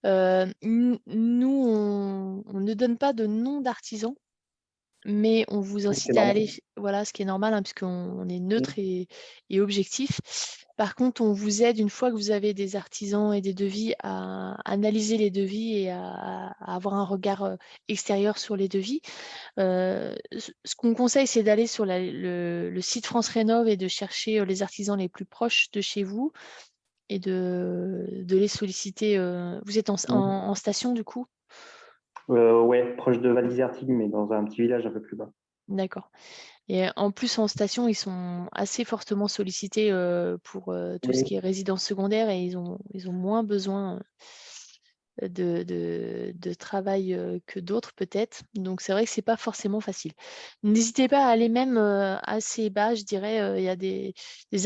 Nous, on ne donne pas de nom d'artisans, mais on vous Oui, c'est incite à normal. aller, voilà, ce qui est normal, hein, puisqu'on est neutre et objectif. Par contre, on vous aide, une fois que vous avez des artisans et des devis, à analyser les devis et à avoir un regard extérieur sur les devis. Ce qu'on conseille, c'est d'aller sur le site France Rénov et de chercher les artisans les plus proches de chez vous et de les solliciter. Vous êtes en station, du coup? Ouais, proche de Val d'Isertille, mais dans un petit village un peu plus bas. D'accord. Et en plus, en station, ils sont assez fortement sollicités pour tout ce Oui, qui est résidence secondaire et ils ont moins besoin de travail que d'autres peut-être. Donc, c'est vrai que c'est pas forcément facile. N'hésitez pas à aller même assez bas, je dirais. Il y a des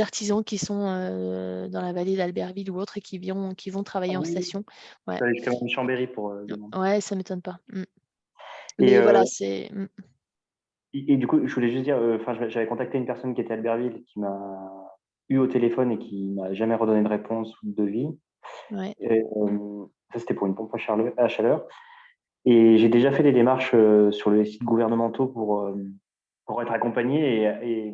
artisans qui sont dans la vallée d'Albertville ou autre et qui vont ah travailler en oui, station. Ouais, je vais jusqu'à Chambéry pour demander. ouais, ça m'étonne pas. Et, Mais voilà, c'est... et du coup, je voulais juste dire, j'avais contacté une personne qui était à Albertville qui m'a eu au téléphone et qui m'a jamais redonné de réponse ou de devis. Ouais, Et, ça, c'était pour une pompe à chaleur. Et j'ai déjà fait des démarches sur les sites gouvernementaux pour être accompagné. Et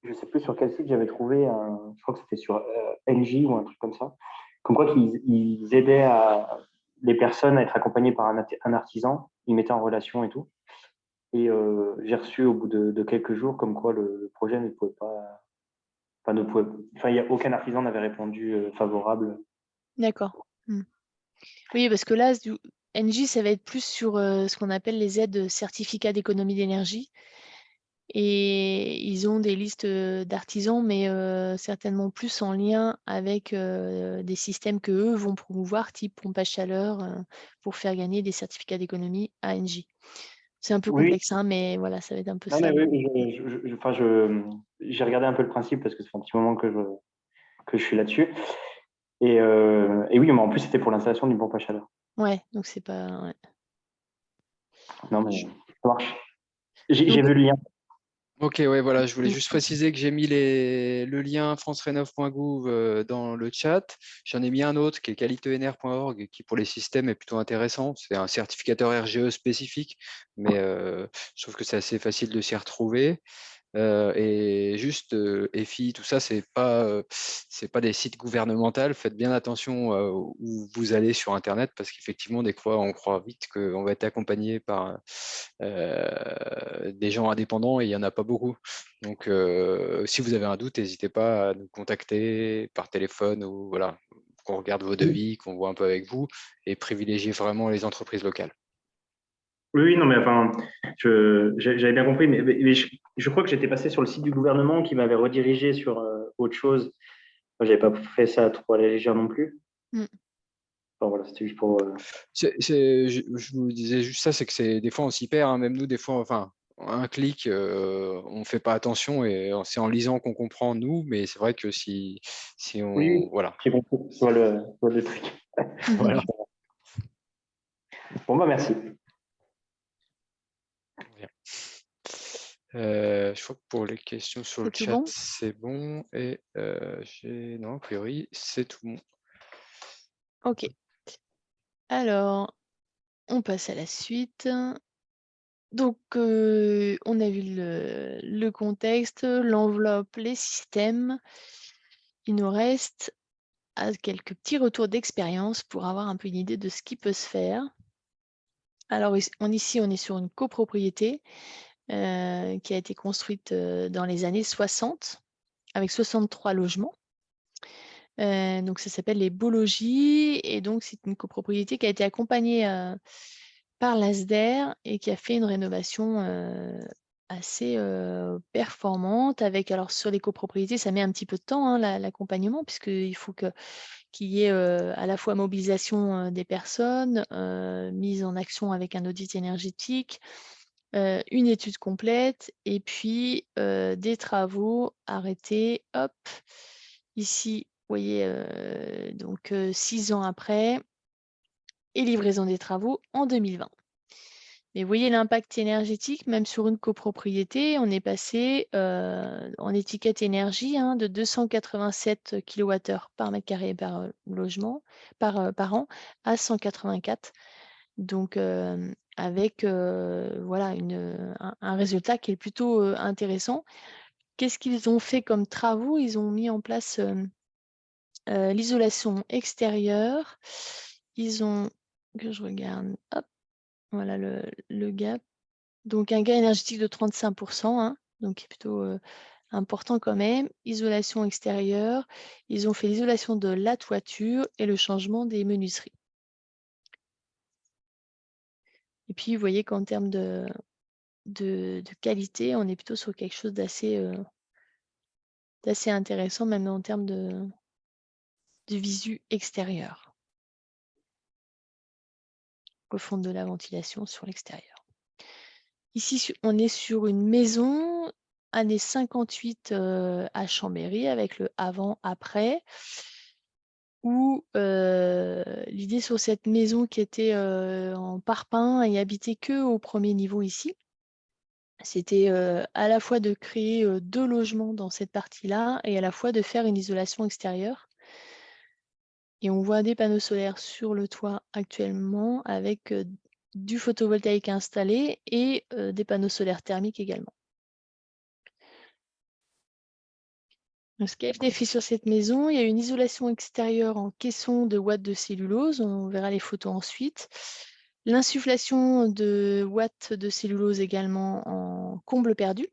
je ne sais plus sur quel site j'avais trouvé, je crois que c'était sur NJ ou un truc comme ça, comme quoi ils aidaient les personnes à être accompagnées par un artisan, ils mettaient en relation et tout. Et j'ai reçu au bout de quelques jours comme quoi le projet ne pouvait pas, il y a aucun artisan n'avait répondu favorable. d'accord. Oui, parce que là, NJ, ça va être plus sur ce qu'on appelle les aides certificats d'économie d'énergie. Et ils ont des listes d'artisans, mais certainement plus en lien avec des systèmes que eux vont promouvoir, type pompe à chaleur, pour faire gagner des certificats d'économie à NJ. C'est un peu Oui, complexe, hein, mais voilà, ça va être un peu non mais ça. oui, j'ai regardé un peu le principe parce que c'est un petit moment que je suis là-dessus. Et oui, mais en plus c'était pour l'installation d'une pompe à chaleur. Ouais, donc c'est pas. Ouais. Non mais ça marche. J'ai Donc, vu le lien. Ok, ouais, voilà, je voulais Mm. juste préciser que j'ai mis le lien francerénov.gouv dans le chat. J'en ai mis un autre qui est qualiteenr.org qui pour les systèmes est plutôt intéressant. C'est un certificateur RGE spécifique, mais je trouve que c'est assez facile de s'y retrouver. Et juste EFI, tout ça, c'est pas des sites gouvernementaux. Faites bien attention où vous allez sur Internet parce qu'effectivement, des fois, on croit vite qu'on va être accompagné par des gens indépendants et il n'y en a pas beaucoup. Donc, si vous avez un doute, n'hésitez pas à nous contacter par téléphone ou voilà, qu'on regarde vos devis, qu'on voit un peu avec vous et privilégiez vraiment les entreprises locales. Oui, oui, non, mais enfin, j'avais bien compris, mais je crois que j'étais passé sur le site du gouvernement qui m'avait redirigé sur autre chose. Moi, j'avais pas fait ça trop à la légère non plus. Mm. Enfin, voilà, c'était juste pour. Je vous disais juste ça, c'est que des fois on s'y perd, hein, même nous, des fois, enfin, un clic, on ne fait pas attention et c'est en lisant qu'on comprend nous, mais c'est vrai que si Oui, on. oui, Voilà. j'ai compris. Je vois le truc. Voilà. Bon, bah, merci. Bien. Je crois que pour les questions sur le C'est tout chat, bon? c'est bon. Et non, a priori, c'est tout bon. Ok. Alors, on passe à la suite. Donc, on a vu le contexte, l'enveloppe, les systèmes. Il nous reste quelques petits retours d'expérience pour avoir un peu une idée de ce qui peut se faire. Alors, ici, on est sur une copropriété qui a été construite dans les années 60 avec 63 logements. Donc, ça s'appelle les Beaux Logis et donc, c'est une copropriété qui a été accompagnée par l'ASDER et qui a fait une rénovation assez performante avec, alors sur les copropriétés, ça met un petit peu de temps, hein, l'accompagnement, puisqu'il faut qu'il y ait à la fois mobilisation des personnes, mise en action avec un audit énergétique, une étude complète et puis des travaux arrêtés. Hop, ici, vous voyez, donc 6 ans après, et livraison des travaux en 2020. Mais vous voyez l'impact énergétique, même sur une copropriété, on est passé en étiquette énergie de 287 kWh par mètre carré par logement, par an, à 184. Donc, avec voilà, un résultat qui est plutôt intéressant. Qu'est-ce qu'ils ont fait comme travaux? Ils ont mis en place l'isolation extérieure. Ils ont, que je regarde, hop, voilà le gap. Donc, un gain énergétique de 35%, donc qui est plutôt important quand même. Isolation extérieure. Ils ont fait l'isolation de la toiture et le changement des menuiseries. Et puis, vous voyez qu'en termes de qualité, on est plutôt sur quelque chose d'assez intéressant, même en termes de visu extérieur. Refonte de la ventilation sur l'extérieur. Ici, on est sur une maison années 58 à Chambéry avec le avant-après, où l'idée sur cette maison qui était en parpaing et habitée que au premier niveau ici, c'était à la fois de créer 2 logements dans cette partie-là et à la fois de faire une isolation extérieure. Et on voit des panneaux solaires sur le toit actuellement avec du photovoltaïque installé et des panneaux solaires thermiques également. Donc, ce qui a été fait sur cette maison, il y a une isolation extérieure en caisson de watts de cellulose, on verra les photos ensuite. L'insufflation de watts de cellulose également en comble perdu.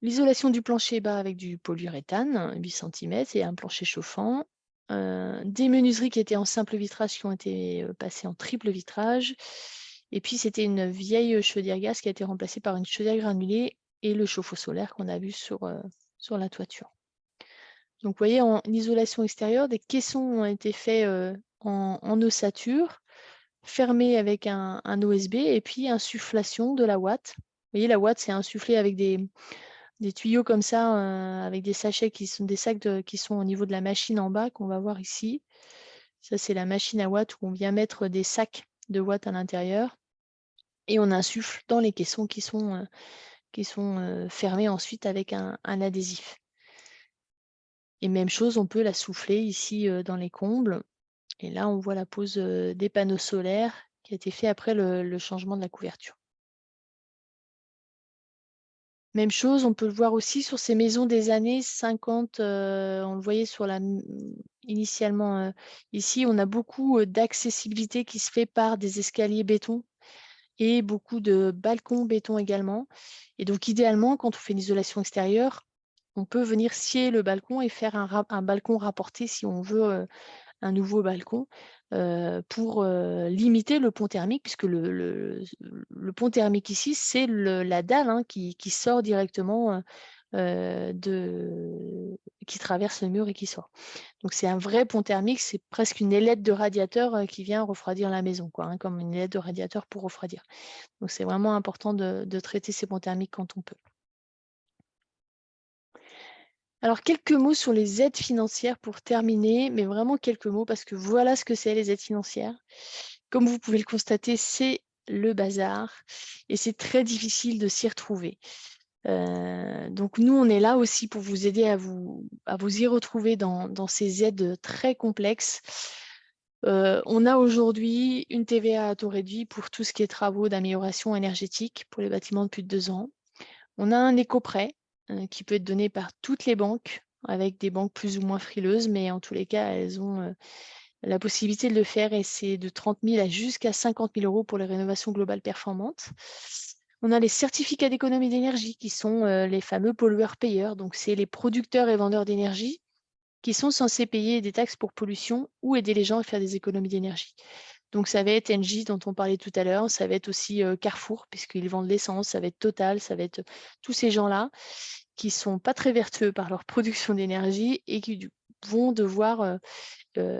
L'isolation du plancher bas avec du polyuréthane, 8 cm, et un plancher chauffant. Des menuiseries qui étaient en simple vitrage qui ont été passées en triple vitrage. Et puis, c'était une vieille chaudière gaz qui a été remplacée par une chaudière granulée et le chauffe-eau solaire qu'on a vu sur la toiture. Donc, vous voyez, en isolation extérieure, des caissons ont été faits en ossature, fermés avec un OSB, et puis insufflation de la ouate. Vous voyez, la ouate, c'est insufflé avec des tuyaux comme ça, avec des sachets qui sont des sacs qui sont au niveau de la machine en bas, qu'on va voir ici. Ça, c'est la machine à watts où on vient mettre des sacs de watts à l'intérieur. Et on insuffle dans les caissons qui sont qui sont fermées ensuite avec un adhésif. Et même chose, on peut la souffler ici dans les combles. Et là, on voit la pose des panneaux solaires qui a été fait après le changement de la couverture. Même chose, on peut le voir aussi sur ces maisons des années 50. On le voyait initialement ici, on a beaucoup d'accessibilité qui se fait par des escaliers béton et beaucoup de balcons béton également. Et donc, idéalement, quand on fait une isolation extérieure, on peut venir scier le balcon et faire un balcon rapporté si on veut un nouveau balcon pour limiter le pont thermique, puisque le pont thermique ici, c'est la dalle hein, qui sort directement, qui traverse le mur et qui sort. Donc c'est un vrai pont thermique, c'est presque une ailette de radiateur qui vient refroidir la maison, quoi, hein, comme une ailette de radiateur pour refroidir. Donc c'est vraiment important de traiter ces ponts thermiques quand on peut. Alors, quelques mots sur les aides financières pour terminer, mais vraiment quelques mots parce que voilà ce que c'est les aides financières. Comme vous pouvez le constater, c'est le bazar et c'est très difficile de s'y retrouver. Donc, nous, on est là aussi pour vous aider à vous y retrouver dans ces aides très complexes. On a aujourd'hui une TVA à taux réduit pour tout ce qui est travaux d'amélioration énergétique pour les bâtiments de plus de 2 ans. On a un éco-prêt qui peut être donné par toutes les banques, avec des banques plus ou moins frileuses, mais en tous les cas, elles ont la possibilité de le faire et c'est de 30 000 à jusqu'à 50 000 € pour les rénovations globales performantes. On a les certificats d'économie d'énergie qui sont les fameux pollueurs-payeurs. Donc, c'est les producteurs et vendeurs d'énergie qui sont censés payer des taxes pour pollution ou aider les gens à faire des économies d'énergie. Donc, ça va être Engie dont on parlait tout à l'heure, ça va être aussi Carrefour, puisqu'ils vendent l'essence, ça va être Total, ça va être tous ces gens-là qui ne sont pas très vertueux par leur production d'énergie et qui vont devoir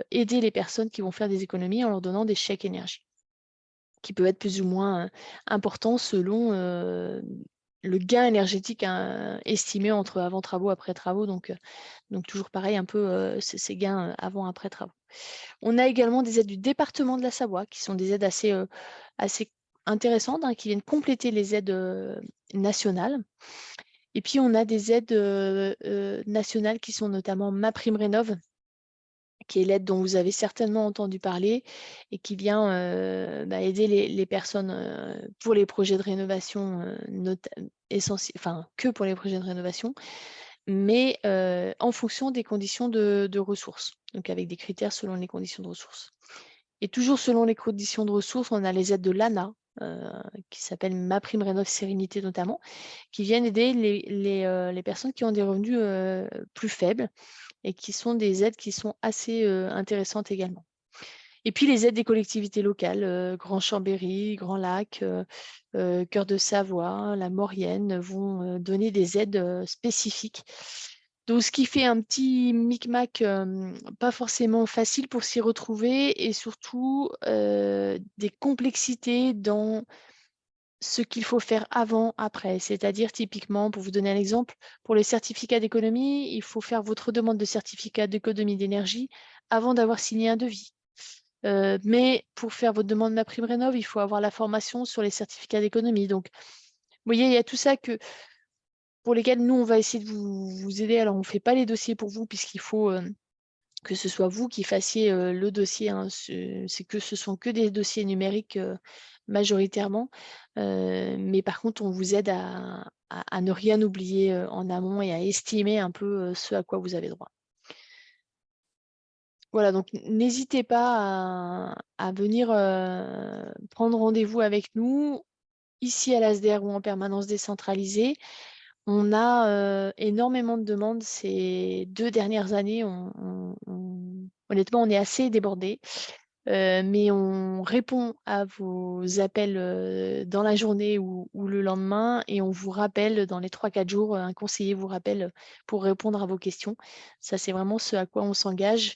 aider les personnes qui vont faire des économies en leur donnant des chèques énergie, qui peuvent être plus ou moins importants selon le gain énergétique estimé entre avant travaux, après travaux. Donc toujours pareil, un peu ces gains avant, après travaux. On a également des aides du département de la Savoie, qui sont des aides assez intéressantes, hein, qui viennent compléter les aides nationales. Et puis, on a des aides nationales qui sont notamment MaPrimeRénov', qui est l'aide dont vous avez certainement entendu parler et qui vient aider les personnes pour les projets de rénovation, que pour les projets de rénovation, mais en fonction des conditions de ressources, donc avec des critères selon les conditions de ressources. Et toujours selon les conditions de ressources, on a les aides de l'ANA, qui s'appellent MaPrimeRénov' Sérénité notamment, qui viennent aider les personnes qui ont des revenus plus faibles et qui sont des aides qui sont assez intéressantes également. Et puis les aides des collectivités locales, Grand Chambéry, Grand Lac, Cœur de Savoie, la Maurienne vont donner des aides spécifiques. Donc, ce qui fait un petit micmac pas forcément facile pour s'y retrouver et surtout des complexités dans ce qu'il faut faire avant, après. C'est-à-dire, typiquement, pour vous donner un exemple, pour les certificats d'économie, il faut faire votre demande de certificat d'économie d'énergie avant d'avoir signé un devis. Mais pour faire votre demande MaPrimeRénov', il faut avoir la formation sur les certificats d'économie. Donc, vous voyez, il y a tout ça pour lesquels nous, on va essayer de vous aider. Alors, on ne fait pas les dossiers pour vous puisqu'il faut que ce soit vous qui fassiez le dossier. Hein. Ce sont que des dossiers numériques majoritairement. Mais par contre, on vous aide à ne rien oublier en amont et à estimer un peu ce à quoi vous avez droit. Voilà, donc n'hésitez pas à venir prendre rendez-vous avec nous, ici à l'ASDR ou en permanence décentralisée. On a énormément de demandes ces 2 dernières années. Honnêtement, on est assez débordés, mais on répond à vos appels dans la journée ou le lendemain et on vous rappelle dans les 3-4 jours, un conseiller vous rappelle pour répondre à vos questions. Ça, c'est vraiment ce à quoi on s'engage.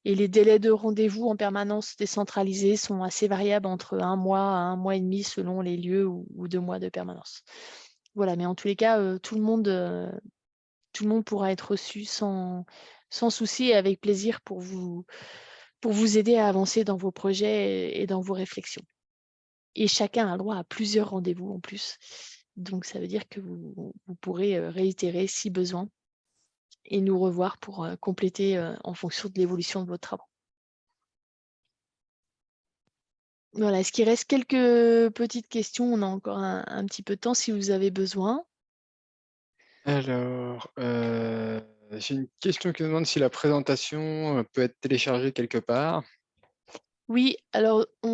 Et les délais de rendez-vous en permanence décentralisés sont assez variables entre 1 mois à 1 mois et demi selon les lieux ou 2 mois de permanence. Voilà, mais en tous les cas, tout le monde pourra être reçu sans souci et avec plaisir pour vous aider à avancer dans vos projets et dans vos réflexions. Et chacun a le droit à plusieurs rendez-vous en plus. Donc, ça veut dire que vous pourrez réitérer si besoin et nous revoir pour compléter en fonction de l'évolution de vos travaux. Voilà, est-ce qu'il reste quelques petites questions? On a encore un petit peu de temps si vous avez besoin. Alors, j'ai une question qui me demande si la présentation peut être téléchargée quelque part. Oui, alors Ah,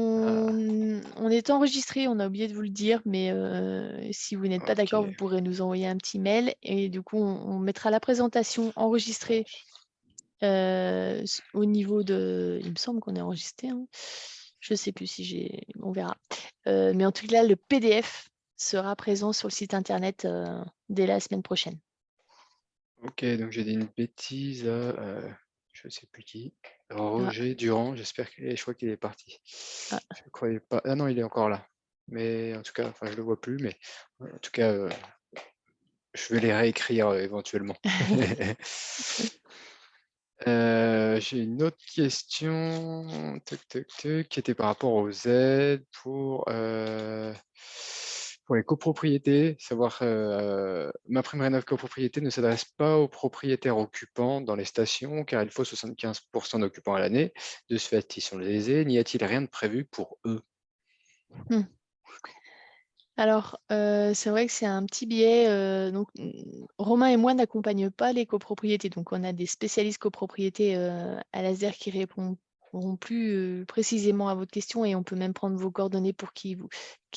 on est enregistré, on a oublié de vous le dire, mais si vous n'êtes pas d'accord, vous ok. pourrez nous envoyer un petit mail et du coup, on mettra la présentation enregistrée au niveau de... Il me semble qu'on est enregistré, hein. Je ne sais plus si j'ai... On verra. Mais en tout cas, le PDF sera présent sur le site internet dès la semaine prochaine. Ok, donc j'ai dit une bêtise je ne sais plus qui. Ah, Roger Durand, je crois qu'il est parti. ah. Je croyais pas. Ah non, il est encore là. Mais en tout cas, enfin, je le vois plus, mais en tout cas, je vais les réécrire éventuellement. J'ai une autre question qui était par rapport aux aides pour les copropriétés, savoir MaPrimeRénov' copropriété ne s'adresse pas aux propriétaires occupants dans les stations car il faut 75% d'occupants à l'année. De ce fait, ils sont lésés. N'y a-t-il rien de prévu pour eux? Alors, c'est vrai que c'est un petit biais. Donc, Romain et moi n'accompagnent pas les copropriétés. Donc, on a des spécialistes copropriétés à l'ASDER qui répondront plus précisément à votre question et on peut même prendre vos coordonnées pour qu'ils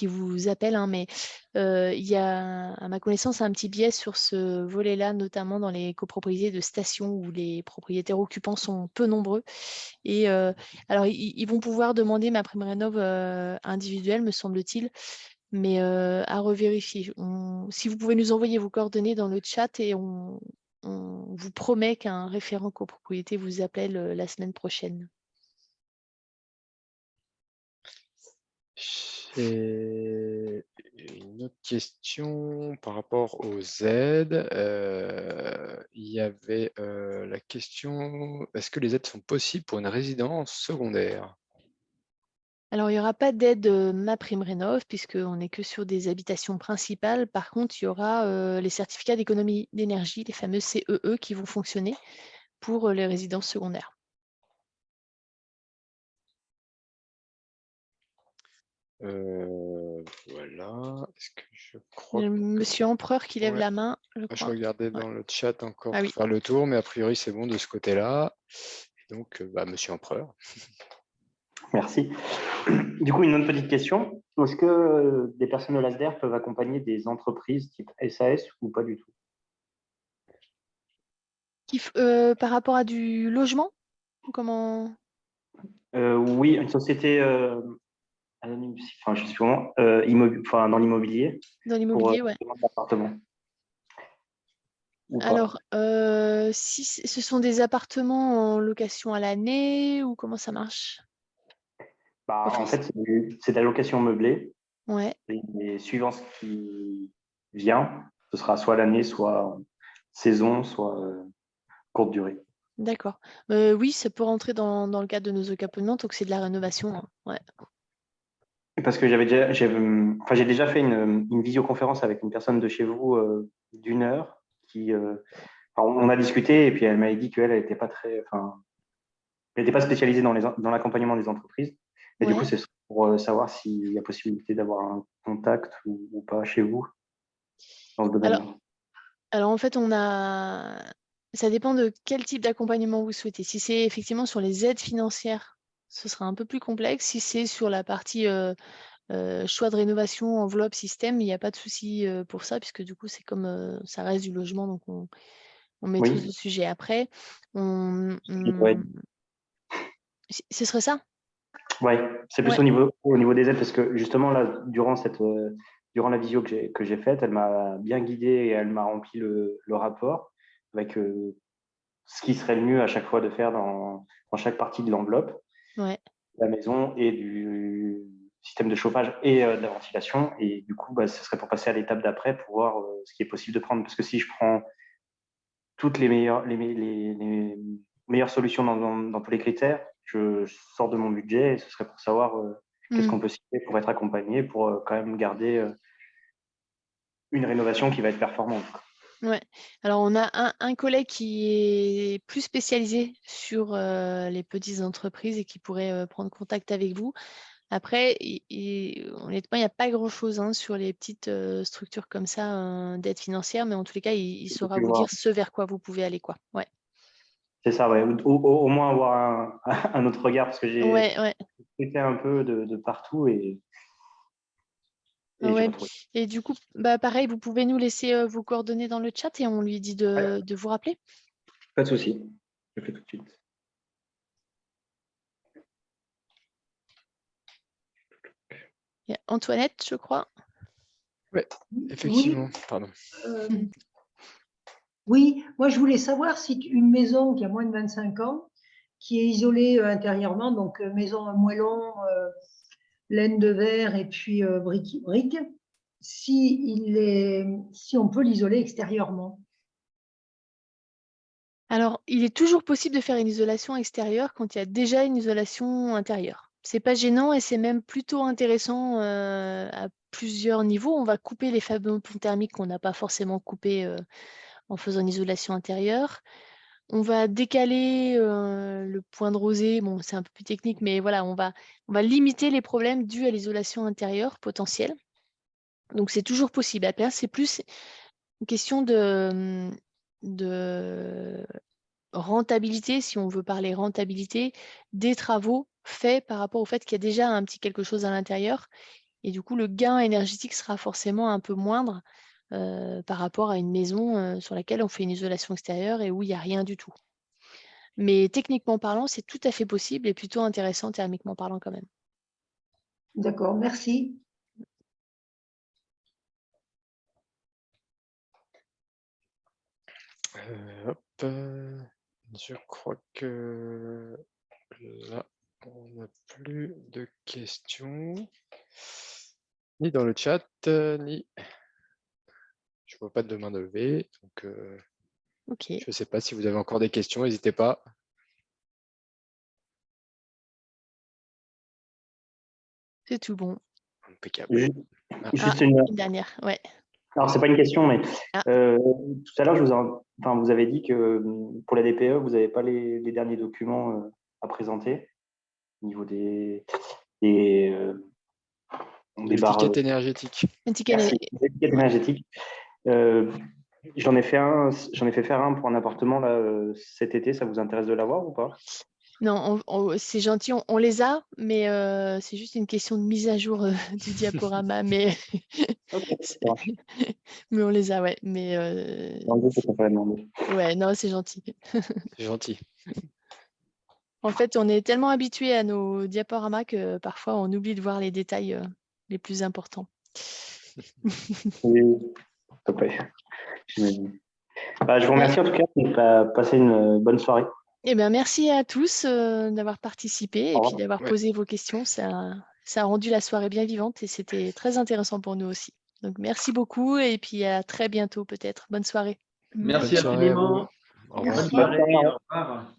vous appellent, hein. Mais il y a, à ma connaissance, un petit biais sur ce volet-là, notamment dans les copropriétés de stations où les propriétaires occupants sont peu nombreux. Et alors, ils vont pouvoir demander MaPrimeRénov' individuelle, me semble-t-il. Mais à revérifier. Si vous pouvez nous envoyer vos coordonnées dans le chat et on vous promet qu'un référent copropriété vous appelle la semaine prochaine. J'ai une autre question par rapport aux aides. Il y avait la question, est-ce que les aides sont possibles pour une résidence secondaire? Alors, il n'y aura pas d'aide MaPrimeRénov' puisqu'on n'est que sur des habitations principales. Par contre, il y aura les certificats d'économie d'énergie, les fameux CEE, qui vont fonctionner pour les résidences secondaires. Voilà. Est-ce que je crois que... Monsieur Empereur qui lève Ouais. la main, je Je crois. regardais Ouais. dans le chat encore Ah pour oui. faire le tour, mais a priori c'est bon de ce côté-là. Et donc, Monsieur Empereur. Merci. Du coup, une autre petite question. Est-ce que des personnes de l'ASDER peuvent accompagner des entreprises type SAS ou pas du tout? Par rapport à du logement? Comment? Oui, une société anonyme, enfin, je sais plus comment, dans l'immobilier Dans pour l'immobilier, ouais. demande d'appartement. Ou pas? Alors, si ce sont des appartements en location à l'année ou comment ça marche? Pas En forcément. fait, c'est de la location meublée. Ouais, Et suivant ce qui vient, ce sera soit l'année, soit saison, soit courte durée. d'accord. Oui, ça peut rentrer dans le cadre de nos accompagnements, donc c'est de la rénovation, hein. Ouais. Parce que j'ai déjà fait une visioconférence avec une personne de chez vous d'1 heure on a discuté et puis elle m'avait dit qu'elle n'était pas elle n'était pas spécialisée dans l'accompagnement des entreprises. Et du coup, Ouais. c'est pour savoir s'il y a possibilité d'avoir un contact ou pas chez vous dans ce Alors, domaine-là. alors en fait, ça dépend de quel type d'accompagnement vous souhaitez. Si c'est effectivement sur les aides financières, ce sera un peu plus complexe. Si c'est sur la partie choix de rénovation, enveloppe, système, il n'y a pas de souci pour ça, puisque du coup, c'est comme ça reste du logement, donc on maîtrise le Oui, sujet. Après, on, ouais, ce serait ça? ouais, c'est plus Ouais, au niveau des aides parce que justement là, durant la visio que j'ai faite, elle m'a bien guidé et elle m'a rempli le rapport avec ce qui serait le mieux à chaque fois de faire dans chaque partie de l'enveloppe, ouais. de la maison et du système de chauffage et de la ventilation. Et du coup, ce serait pour passer à l'étape d'après pour voir ce qui est possible de prendre. Parce que si je prends toutes les meilleures solutions dans tous les critères, je sors de mon budget et ce serait pour savoir qu'est-ce Hmm. qu'on peut citer pour être accompagné, pour quand même garder une rénovation qui va être performante. Ouais. Alors, on a un collègue qui est plus spécialisé sur les petites entreprises et qui pourrait prendre contact avec vous. Après, honnêtement, il n'y a pas grand-chose sur les petites structures comme ça d'aide financière, mais en tous les cas, il saura pu vous voir. dire ce vers quoi vous pouvez aller, quoi. Ouais. C'est ça, ouais. Au moins avoir un autre regard, parce que j'ai Ouais. été un peu de partout et j'ai Ouais. pas trouvé. Et du coup, pareil, vous pouvez nous laisser vos coordonnées dans le chat et on lui dit de vous rappeler. Pas de souci, je le fais tout de suite. Il y a Antoinette, je crois. Oui, effectivement. Pardon. Oui, moi je voulais savoir si une maison qui a moins de 25 ans, qui est isolée intérieurement, donc maison à moellon, laine de verre et puis brique, si on peut l'isoler extérieurement. Alors, il est toujours possible de faire une isolation extérieure quand il y a déjà une isolation intérieure. C'est pas gênant et c'est même plutôt intéressant à plusieurs niveaux. On va couper les fameux ponts thermiques qu'on n'a pas forcément coupés en faisant une isolation intérieure. On va décaler le point de rosée. Bon, c'est un peu plus technique, mais voilà, on va limiter les problèmes dus à l'isolation intérieure potentielle. Donc, c'est toujours possible. Après, c'est plus une question de rentabilité, si on veut parler rentabilité, des travaux faits par rapport au fait qu'il y a déjà un petit quelque chose à l'intérieur. Et du coup, le gain énergétique sera forcément un peu moindre par rapport à une maison sur laquelle on fait une isolation extérieure et où il n'y a rien du tout. Mais techniquement parlant, c'est tout à fait possible et plutôt intéressant thermiquement parlant quand même. D'accord, merci. Je crois que là, on n'a plus de questions, ni dans le chat, ni... Je vois pas de main levée, donc Ok, je ne sais pas si vous avez encore des questions, n'hésitez pas. c'est tout bon. Impeccable. Juste une dernière, ouais. Alors, c'est pas une question, mais Ah. tout à l'heure, vous avez dit que pour la DPE, vous n'avez pas les derniers documents à présenter au niveau des barres. L'étiquette énergétique. Merci. L'étiquette énergétique. J'en ai fait faire un pour un appartement là, cet été. Ça vous intéresse de l'avoir ou pas? Non, c'est gentil, on les a, mais c'est juste une question de mise à jour du diaporama, mais... mais on les a, ouais. Mais ouais, non, c'est gentil. C'est gentil. En fait, on est tellement habitué à nos diaporamas que parfois on oublie de voir les détails les plus importants. Oui, s'il te plaît. J'imagine. Je vous remercie en tout cas. Passez une bonne soirée. Eh bien, merci à tous d'avoir participé et puis d'avoir Ouais. posé vos questions. Ça a rendu la soirée bien vivante et c'était très intéressant pour nous aussi. Donc, merci beaucoup et puis à très bientôt peut-être. Bonne soirée. Merci Bonne soirée à vous. infiniment. Au revoir. Bonne soirée. Au revoir.